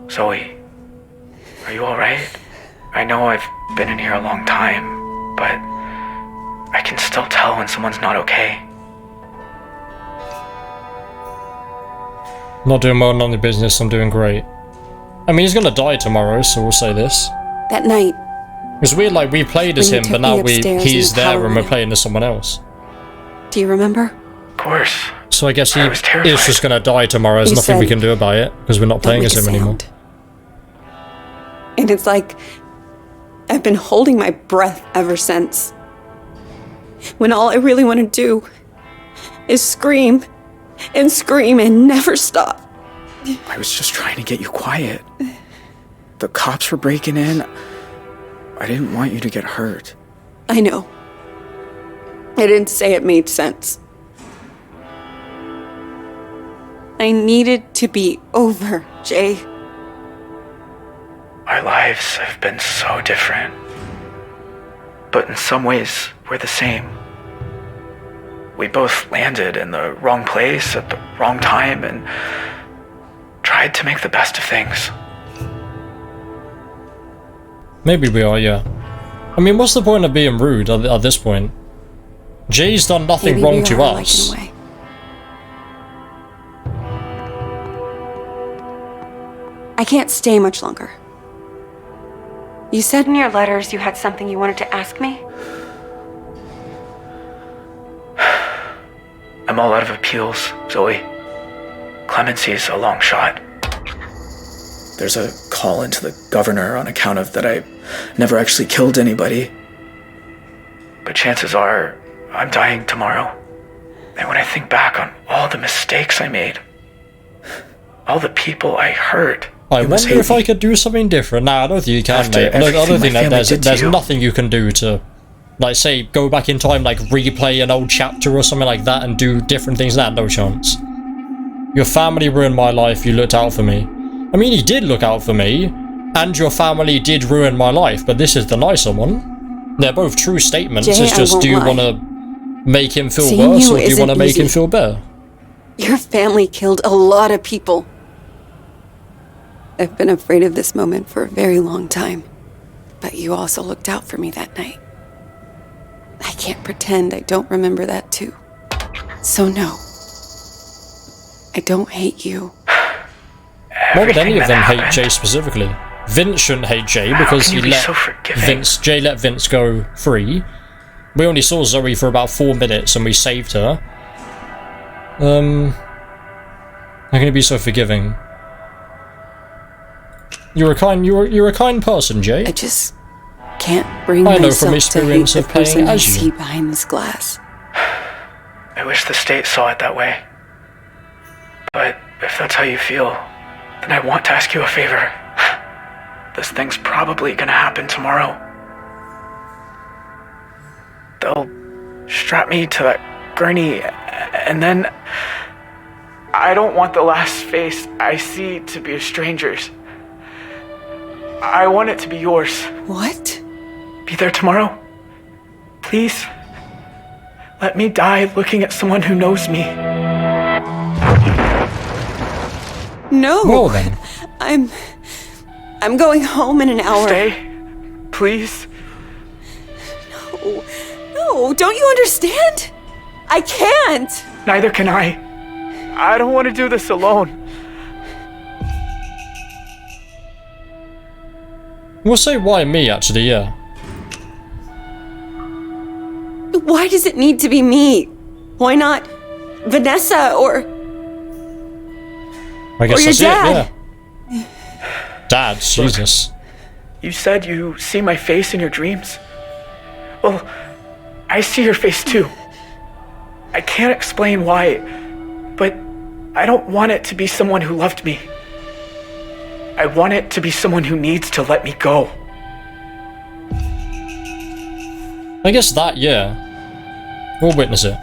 Zoe, are you alright? I know I've been in here a long time, but I can still tell when someone's not okay. Not doing well, none of the business, I'm doing great. I mean, he's gonna die tomorrow, so we'll say this. That night. It's weird, like, we played as him, but now he's there and we're playing as someone else. Do you remember? Of course. So I guess he is just gonna die tomorrow, there's nothing we can do about it, because we're not playing as him anymore. And it's like I've been holding my breath ever since. When all I really want to do is scream and scream and never stop. I was just trying to get you quiet. The cops were breaking in. I didn't want you to get hurt. I know. I didn't say it made sense. I needed to be over, Jay. Our lives have been so different. But in some ways, we're the same. We both landed in the wrong place at the wrong time and tried to make the best of things. Maybe we are, yeah. I mean, what's the point of being rude at this point? Jay's done nothing wrong to us. I can't stay much longer. You said in your letters you had something you wanted to ask me? I'm all out of appeals, Zoe. clemency's a long shot. There's a call into the governor on account of that I never actually killed anybody. But chances are, I'm dying tomorrow. And when I think back on all the mistakes I made, all the people I hurt, I wonder if I could do something different. Nah, I don't think you can, mate. I don't think that there's nothing you can do to, like, say, go back in time, like, replay an old chapter or something like that and do different things. Nah, no chance. Your family ruined my life, you looked out for me. I mean, you did look out for me, and your family did ruin my life, but this is the nicer one. They're both true statements. Jay, it's just, do you want to make him feel Seeing worse, you or do you want to isn't make him easy. feel better? Your family killed a lot of people. I've been afraid of this moment for a very long time. But you also looked out for me that night. I can't pretend I don't remember that too. So no. I don't hate you. Why would any of them hate Jay specifically? Vince shouldn't hate Jay because he let Jay let Vince go free. We only saw Zoe for about 4 minutes and we saved her. How can you be so forgiving? You're a kind person, Jay. I just can't bring I know myself from experience to hate of the person playing I as you. see behind this glass. I wish the state saw it that way. But if that's how you feel, then I want to ask you a favor. This thing's probably gonna happen tomorrow. They'll strap me to that gurney, and then I don't want the last face I see to be a stranger's. I want it to be yours. What? Be there tomorrow? Please? Let me die looking at someone who knows me. No. Well then. I'm going home in an hour. Stay, please. No, don't you understand? I can't. Neither can I. I don't want to do this alone. We'll say why me, actually, yeah. Why does it need to be me? Why not Vanessa or I guess your that's dad? it, yeah. Dad, Jesus. You said you see my face in your dreams. Well, I see your face too. I can't explain why, but I don't want it to be someone who loved me. I want it to be someone who needs to let me go. I guess that, yeah. We'll witness it.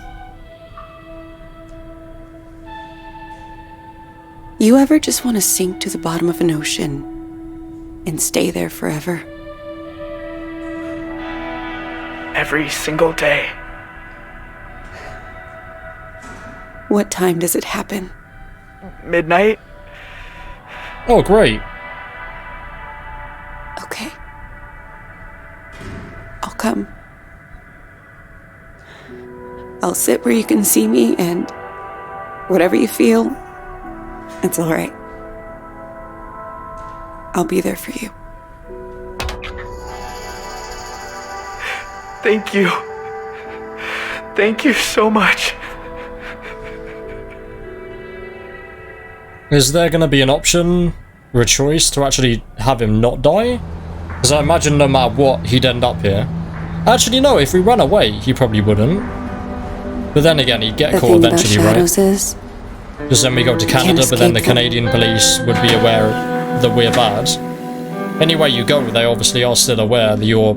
You ever just want to sink to the bottom of an ocean and stay there forever? Every single day. What time does it happen? Midnight? Oh, great. Okay. I'll come. I'll sit where you can see me, and whatever you feel, it's all right. I'll be there for you. Thank you. Thank you so much. Is there going to be an option or a choice to actually have him not die? Because I imagine no matter what, he'd end up here. Actually, no, if we ran away, he probably wouldn't. But then again, he'd get caught eventually, right? Is because then we go to Canada, but then the Canadian police would be aware that we're bad. Anywhere you go, they obviously are still aware that you're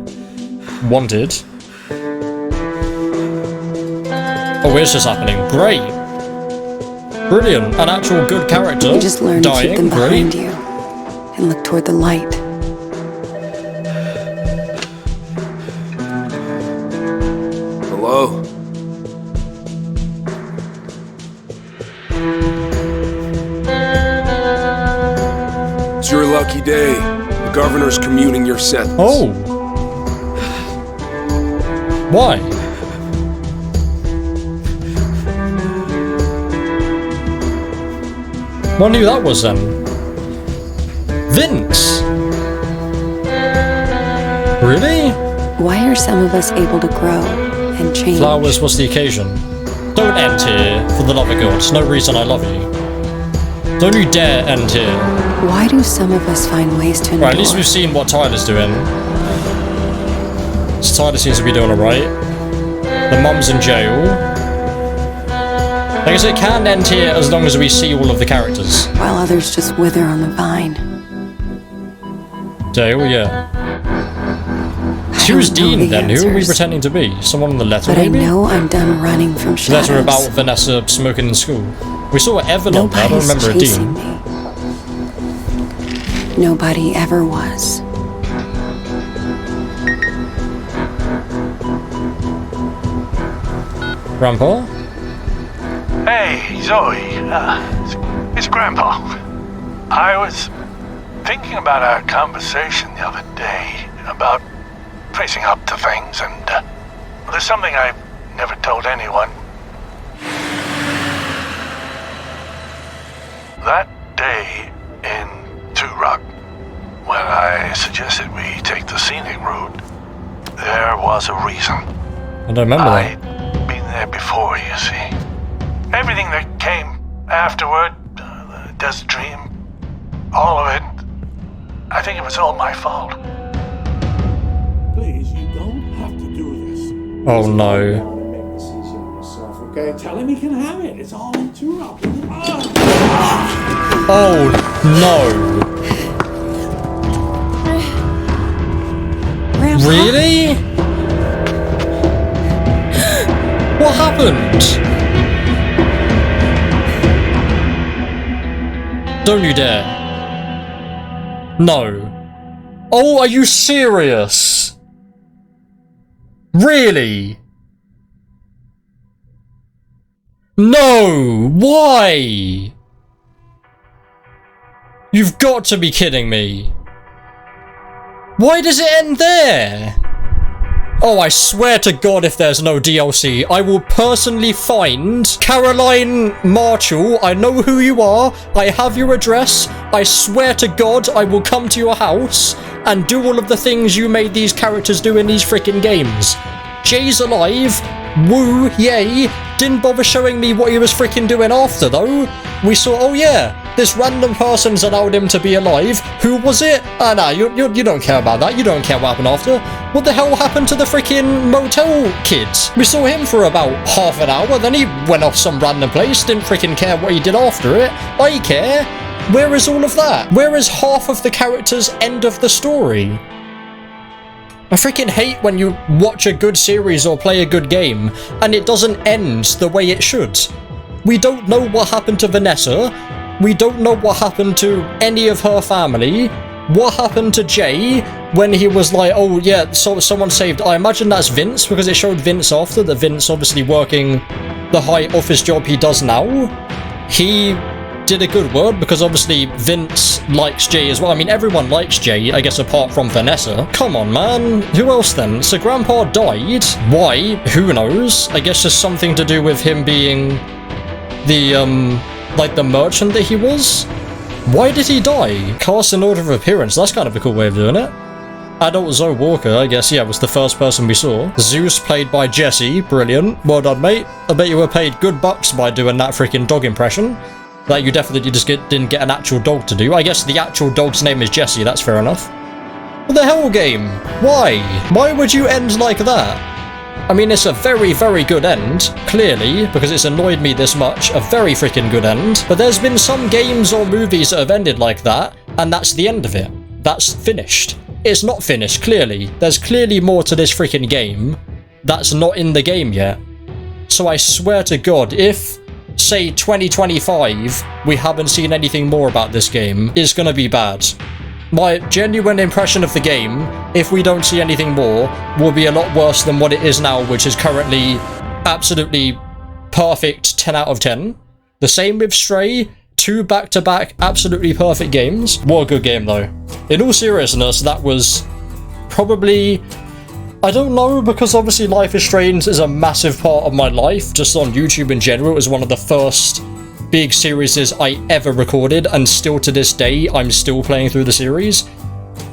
wanted. Oh, it's just happening. Great. Brilliant. An actual good character. You just learn to keep them Dying. behind you and look toward the light. Hello? It's your lucky day. The governor's commuting your sentence. Oh. Why? Wonder who that was then. Vince! Really? Why are some of us able to grow and change? Flowers, what's the occasion? Don't end here, for the love of God. No reason I love you. Don't you dare end here. Why do some of us find ways to endure? Right, at least we've seen what Tyler's doing. So Tyler seems to be doing alright. The mum's in jail. I guess it can end here as long as we see all of the characters. While others just wither on the vine. Jail, yeah. Who's Dean then? Who are we pretending to be? Someone on the letter, but maybe? I know I'm done running from shadows. Letter about Vanessa smoking in school. We saw Evan on there, I don't remember a Dean. Nobody ever was. Grandpa? Hey, Zoe. It's Grandpa. I was thinking about our conversation the other day about facing up to things, and there's something I've never told anyone. That day in Two Rock, when I suggested we take the scenic route, there was a reason. I don't remember that. I'd been there before, you see. Everything that came afterward, the Desert Dream, all of it, I think it was all my fault. Please, you don't have to do this. Oh no. Okay, tell him he can have it. It's all in Two Rock. Oh no. Grandpa? Really? What happened? Don't you dare. No. Oh, are you serious? Really? No! Why? You've got to be kidding me. Why does it end there? Oh, I swear to God, if there's no DLC, I will personally find Caroline Marshall. I know who you are. I have your address. I swear to God, I will come to your house and do all of the things you made these characters do in these freaking games. Jay's alive. Woo, yay. Didn't bother showing me what he was freaking doing after, though. We saw, oh yeah, this random person's allowed him to be alive. Who was it? Ah, nah, you don't care about that. You don't care what happened after. What the hell happened to the freaking motel kids? We saw him for about half an hour, then he went off some random place, didn't freaking care what he did after it. I care. Where is all of that? Where is half of the character's end of the story? I freaking hate when you watch a good series or play a good game and it doesn't end the way it should. We don't know what happened to Vanessa. We don't know what happened to any of her family. What happened to Jay when he was like, oh yeah, so someone saved. I imagine that's Vince, because it showed Vince after, that Vince obviously working the high office job he does now. He did a good word, because obviously Vince likes Jay as well. I mean, everyone likes Jay, I guess, apart from Vanessa. Come on, man. Who else then? So Grandpa died. Why? Who knows? I guess just something to do with him being the, like the merchant that he was? Why did he die? Cast in order of appearance. That's kind of a cool way of doing it. Adult Zoe Walker, I guess, yeah, was the first person we saw. Zeus, played by Jesse. Brilliant. Well done, mate. I bet you were paid good bucks by doing that freaking dog impression. That you definitely just didn't get an actual dog to do. I guess the actual dog's name is Jesse, that's fair enough. What the hell, game? Why? Why would you end like that? I mean, it's a very, very good end, clearly, because it's annoyed me this much. A very freaking good end. But there's been some games or movies that have ended like that, and that's the end of it. That's finished. It's not finished, clearly. There's clearly more to this freaking game that's not in the game yet. So I swear to God, if, say, 2025, we haven't seen anything more about this game, it's gonna be bad. My genuine impression of the game, if we don't see anything more, will be a lot worse than what it is now, which is currently absolutely perfect 10 out of 10. The same with Stray, 2 back-to-back absolutely perfect games. What a good game, though. In all seriousness, that was probably, I don't know, because obviously Life is Strange is a massive part of my life, just on YouTube in general. It was one of the first big series I ever recorded, and still to this day, I'm still playing through the series.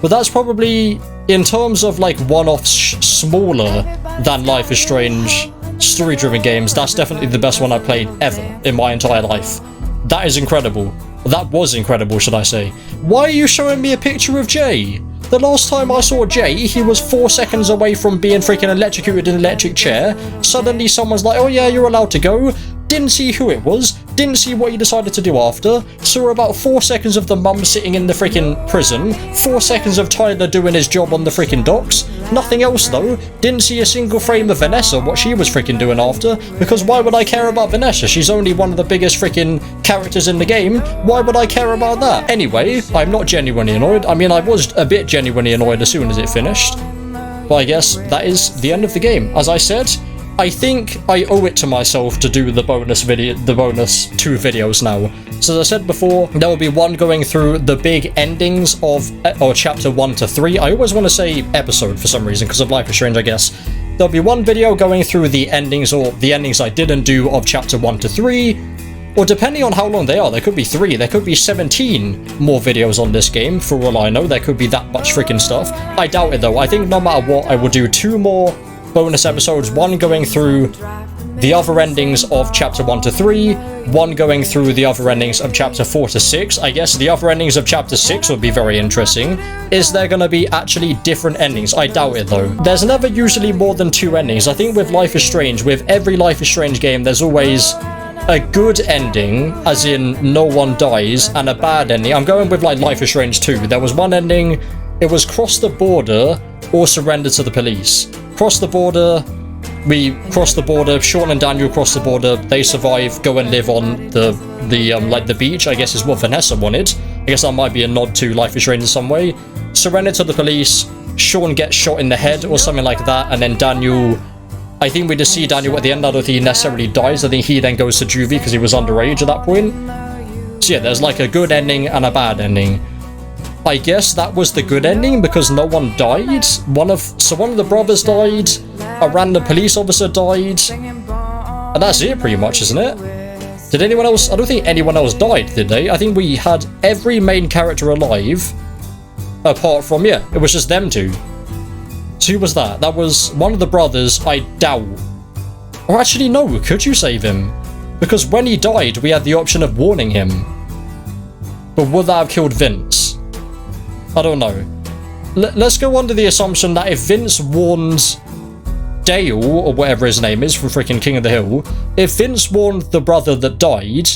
But that's probably, in terms of like one-offs smaller than Life is Strange story-driven games, that's definitely the best one I've played ever in my entire life. That is incredible. That was incredible, should I say. Why are you showing me a picture of Jay? The last time I saw Jay, he was 4 seconds away from being freaking electrocuted in an electric chair. Suddenly someone's like, oh yeah, you're allowed to go. Didn't see who it was. Didn't see what he decided to do after. Saw about 4 seconds of the mum sitting in the freaking prison. 4 seconds of Tyler doing his job on the freaking docks. Nothing else though. Didn't see a single frame of Vanessa, what she was freaking doing after. Because why would I care about Vanessa? She's only one of the biggest freaking characters in the game. Why would I care about that? Anyway, I'm not genuinely annoyed. I mean, I was a bit genuinely annoyed as soon as it finished. But I guess that is the end of the game. As I said, I think I owe it to myself to do the bonus 2 videos now. So as I said before, there will be one going through the big endings of chapter 1 to 3. I always want to say episode for some reason because of Life is Strange, I guess. There'll be one video going through the endings or the endings I didn't do of chapter 1 to 3. Or depending on how long they are, there could be 3, there could be 17 more videos on this game, for all I know. There could be that much freaking stuff. I doubt it though. I think no matter what, I will do 2 more bonus episodes, one going through the other endings of chapter 1 to 3, one going through the other endings of chapter 4 to 6. I guess the other endings of chapter 6 would be very interesting. Is there going to be actually different endings? I doubt it though. There's never usually more than 2 endings. I think with Life is Strange, with every Life is Strange game, there's always a good ending, as in no one dies, and a bad ending. I'm going with like Life is Strange 2. There was one ending, it was cross the border or surrender to the police. Cross the border, we cross the border, Sean and Daniel cross the border, they survive, go and live on the beach, I guess is what Vanessa wanted. I guess that might be a nod to Life is Strange in some way. Surrender to the police, Sean gets shot in the head or something like that, and then Daniel, I think we just see Daniel at the end. I don't think he necessarily dies. I think he then goes to juvie because he was underage at that point. So yeah, there's like a good ending and a bad ending. I guess that was the good ending because no one died. One of the brothers died, a random police officer died, and that's it pretty much, isn't it? Did anyone else? I don't think anyone else died, did they? I think we had every main character alive, apart from, yeah, it was just them 2. So who was that? That was one of the brothers, I doubt. Or actually, no, could you save him? Because when he died, we had the option of warning him. But would that have killed Vince? I don't know. Let's go under the assumption that if Vince warned Dale, or whatever his name is from freaking King of the Hill, if Vince warned the brother that died,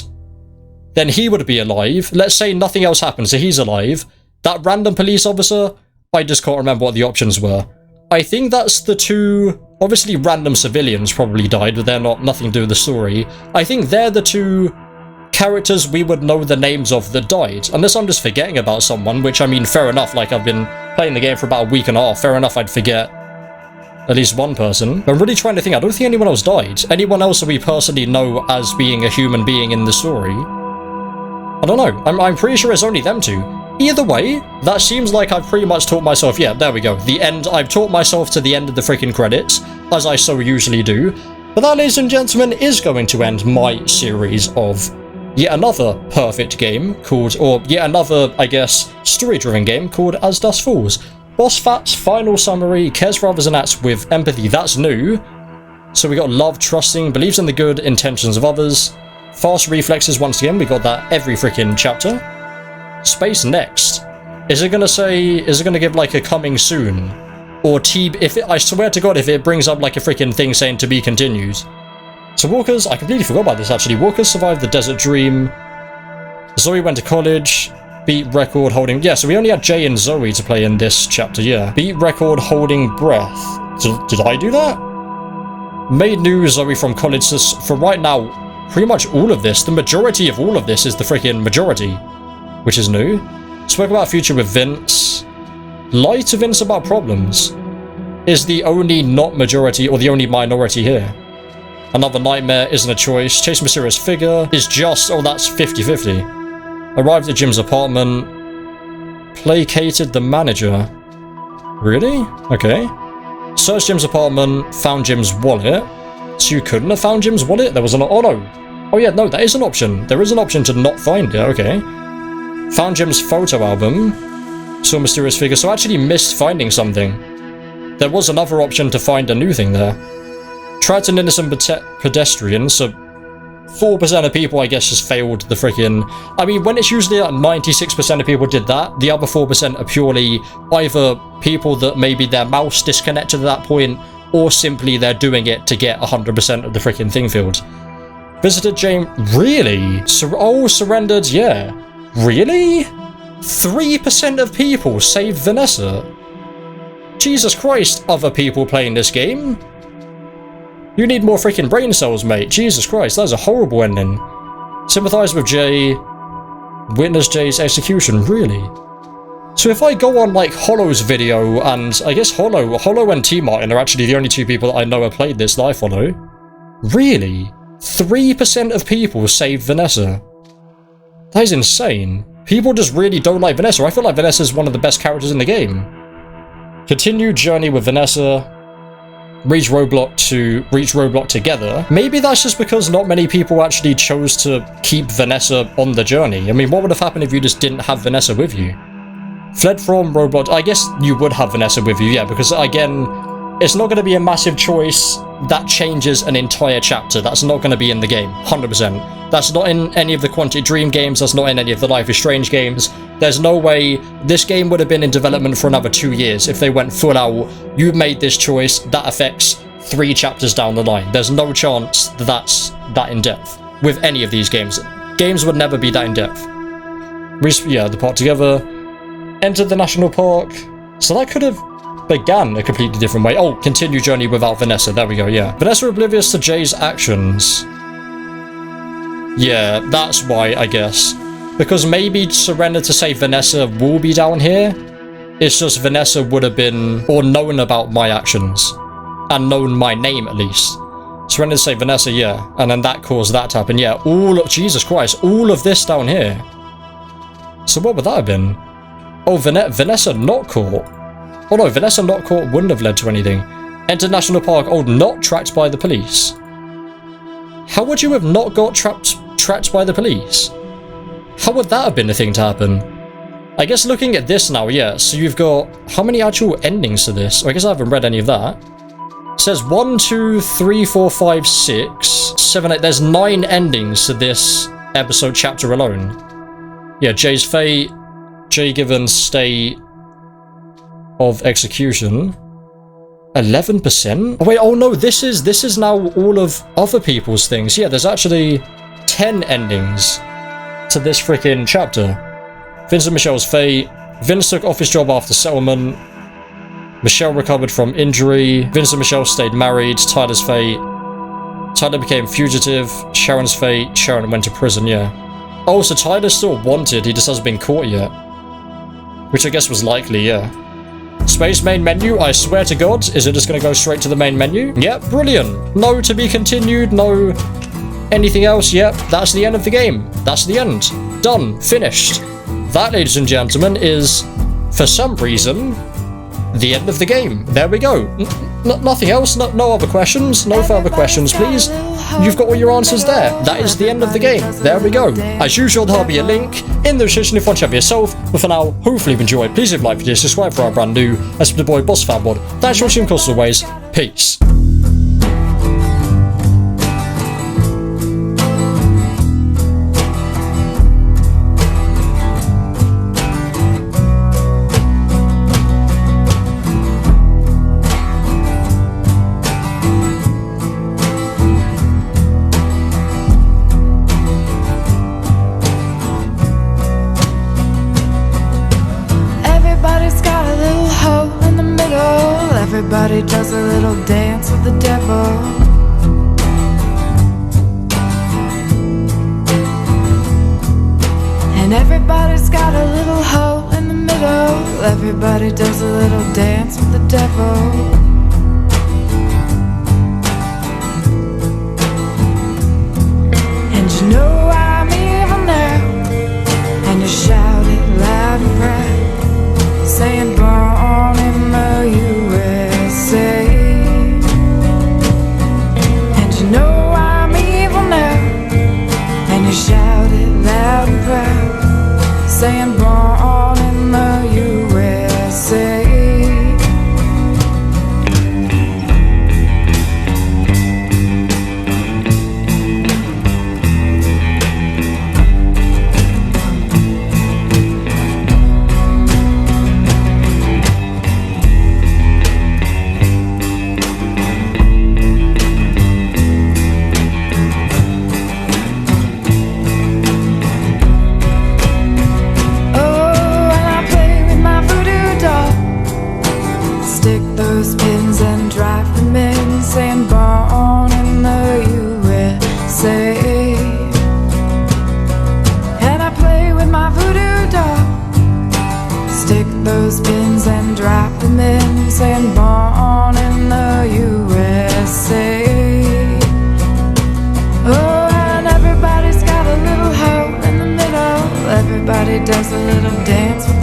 then he would be alive. Let's say nothing else happened, so he's alive. That random police officer, I just can't remember what the options were. I think that's the 2, obviously random civilians probably died, but they're nothing to do with the story. I think they're the 2 characters we would know the names of that died, unless I'm just forgetting about someone, which I mean, fair enough, like I've been playing the game for about a week and a half, fair enough I'd forget at least one person. But I'm really trying to think, I don't think anyone else died. Anyone else that we personally know as being a human being in the story? I don't know, I'm pretty sure it's only them 2. Either way, that seems like I've pretty much taught myself, yeah, there we go, the end. I've taught myself to the end of the freaking credits, as I so usually do. But that, ladies and gentlemen, is going to end my series of yet another perfect game called, or yet another, I guess, story-driven game called As Dusk Falls. Boss Fats, final summary, cares for others and acts with empathy, that's new. So we got love, trusting, believes in the good intentions of others. Fast reflexes, once again, we got that every freaking chapter. Space next. Is it gonna give like a coming soon? Or I swear to God, if it brings up like a freaking thing saying to be continued. So Walkers, I completely forgot about this actually. Walkers survived the Desert Dream. Zoe went to college. Beat record holding, yeah, so we only had Jay and Zoe to play in this chapter, yeah. Beat record holding breath. Did I do that? Made new Zoe from college. For right now, pretty much all of this, the majority of all of this is the freaking majority, which is new. Spoke about future with Vince. Lied to Vince about problems. Is the only not majority or the only minority here. Another nightmare isn't a choice. Chase mysterious figure is just, oh, that's 50-50. Arrived at Jim's apartment. Placated the manager. Really? Okay. Searched Jim's apartment. Found Jim's wallet. So you couldn't have found Jim's wallet? There was an, oh no. Oh yeah, no, that is an option. There is an option to not find it, okay. Found Jim's photo album. Saw mysterious figure, so I actually missed finding something. There was another option to find a new thing there. Trapped an innocent pedestrian, so 4% of people, I guess, just failed the freaking... I mean, when it's usually like 96% of people did that, the other 4% are purely either people that maybe their mouse disconnected at that point, or simply they're doing it to get 100% of the freaking thing filled. Visited James... Really? Surrendered, yeah. Really? 3% of people saved Vanessa. Jesus Christ, other people playing this game. You need more freaking brain cells, mate. Jesus Christ, that's a horrible ending. Sympathize with Jay. Witness Jay's execution, really? So if I go on, like, Hollow's video, and I guess Hollow and T-Martin are actually the only two people that I know have played this that I follow. Really? 3% of people saved Vanessa. That is insane. People just really don't like Vanessa. I feel like Vanessa is one of the best characters in the game. Continued journey with Vanessa. Reach roadblock together. Maybe that's just because not many people actually chose to keep Vanessa on the journey. I mean, what would have happened if you just didn't have Vanessa with you? Fled from roadblock. I guess you would have Vanessa with you, yeah, because again, it's not going to be a massive choice that changes an entire chapter. That's not going to be in the game, 100%. That's not in any of the Quantic Dream games. That's not in any of the Life is Strange games. There's no way this game would have been in development for another 2 years if they went full out. You made this choice that affects 3 chapters down the line. There's no chance that that's that in depth with any of these games. Games would never be that in depth. Yeah, the part together. Entered the national park. So that could have began a completely different way. Oh, continue journey without Vanessa. There we go, yeah. Vanessa oblivious to Jay's actions. Yeah, that's why, I guess. Because maybe surrender to say Vanessa will be down here. It's just Vanessa would have been, or known about my actions. And known my name, at least. Surrender to say Vanessa, yeah. And then that caused that to happen, yeah. Jesus Christ, all of this down here. So what would that have been? Oh, Vanessa not caught. Oh no, Vanessa not caught wouldn't have led to anything. Entered National Park, oh, not tracked by the police. How would you have not got tracked by the police? How would that have been the thing to happen? I guess looking at this now, yeah, so you've got... How many actual endings to this? I guess I haven't read any of that. It says 1, 2, 3, 4, 5, 6, 7, 8. There's 9 endings to this episode chapter alone. Yeah, Jay's fate, Jay Given's state of execution. 11%? Oh wait, oh no, this is now all of other people's things. Yeah, there's actually 10 endings to this freaking chapter. Vince and Michelle's fate. Vince took off his job after settlement. Michelle recovered from injury. Vince and Michelle stayed married. Tyler's fate. Tyler became fugitive. Sharon's fate. Sharon went to prison, yeah. Oh, so Tyler's still wanted, he just hasn't been caught yet. Which I guess was likely, yeah. Space main menu, I swear to God, is it just going to go straight to the main menu? Yep, brilliant. No to be continued, no anything else. Yep, that's the end of the game. That's the end. Done. Finished. That, ladies and gentlemen, is, for some reason, the end of the game. There we go. Nothing else, no other questions, no further questions, please. You've got all your answers there. That is the end of the game. There we go. As usual, there'll be a link in the description if you want to check for yourself. But for now, hopefully you've enjoyed. Please leave a like video, subscribe for our brand new. That's the boy Boss Fanboy. Thanks for watching, as always. Peace. Everybody does a little dance with the devil. And everybody's got a little hole in the middle. Everybody does a little dance with the devil. And you know I'm even there. And you shout it loud and proud, saying born in the USA. And you know I'm evil now. And you shout it loud and proud, saying born in the USA. stick those pins and drop them in, saying born in the USA. Oh, and everybody's got a little hole in the middle. Everybody does a little dance with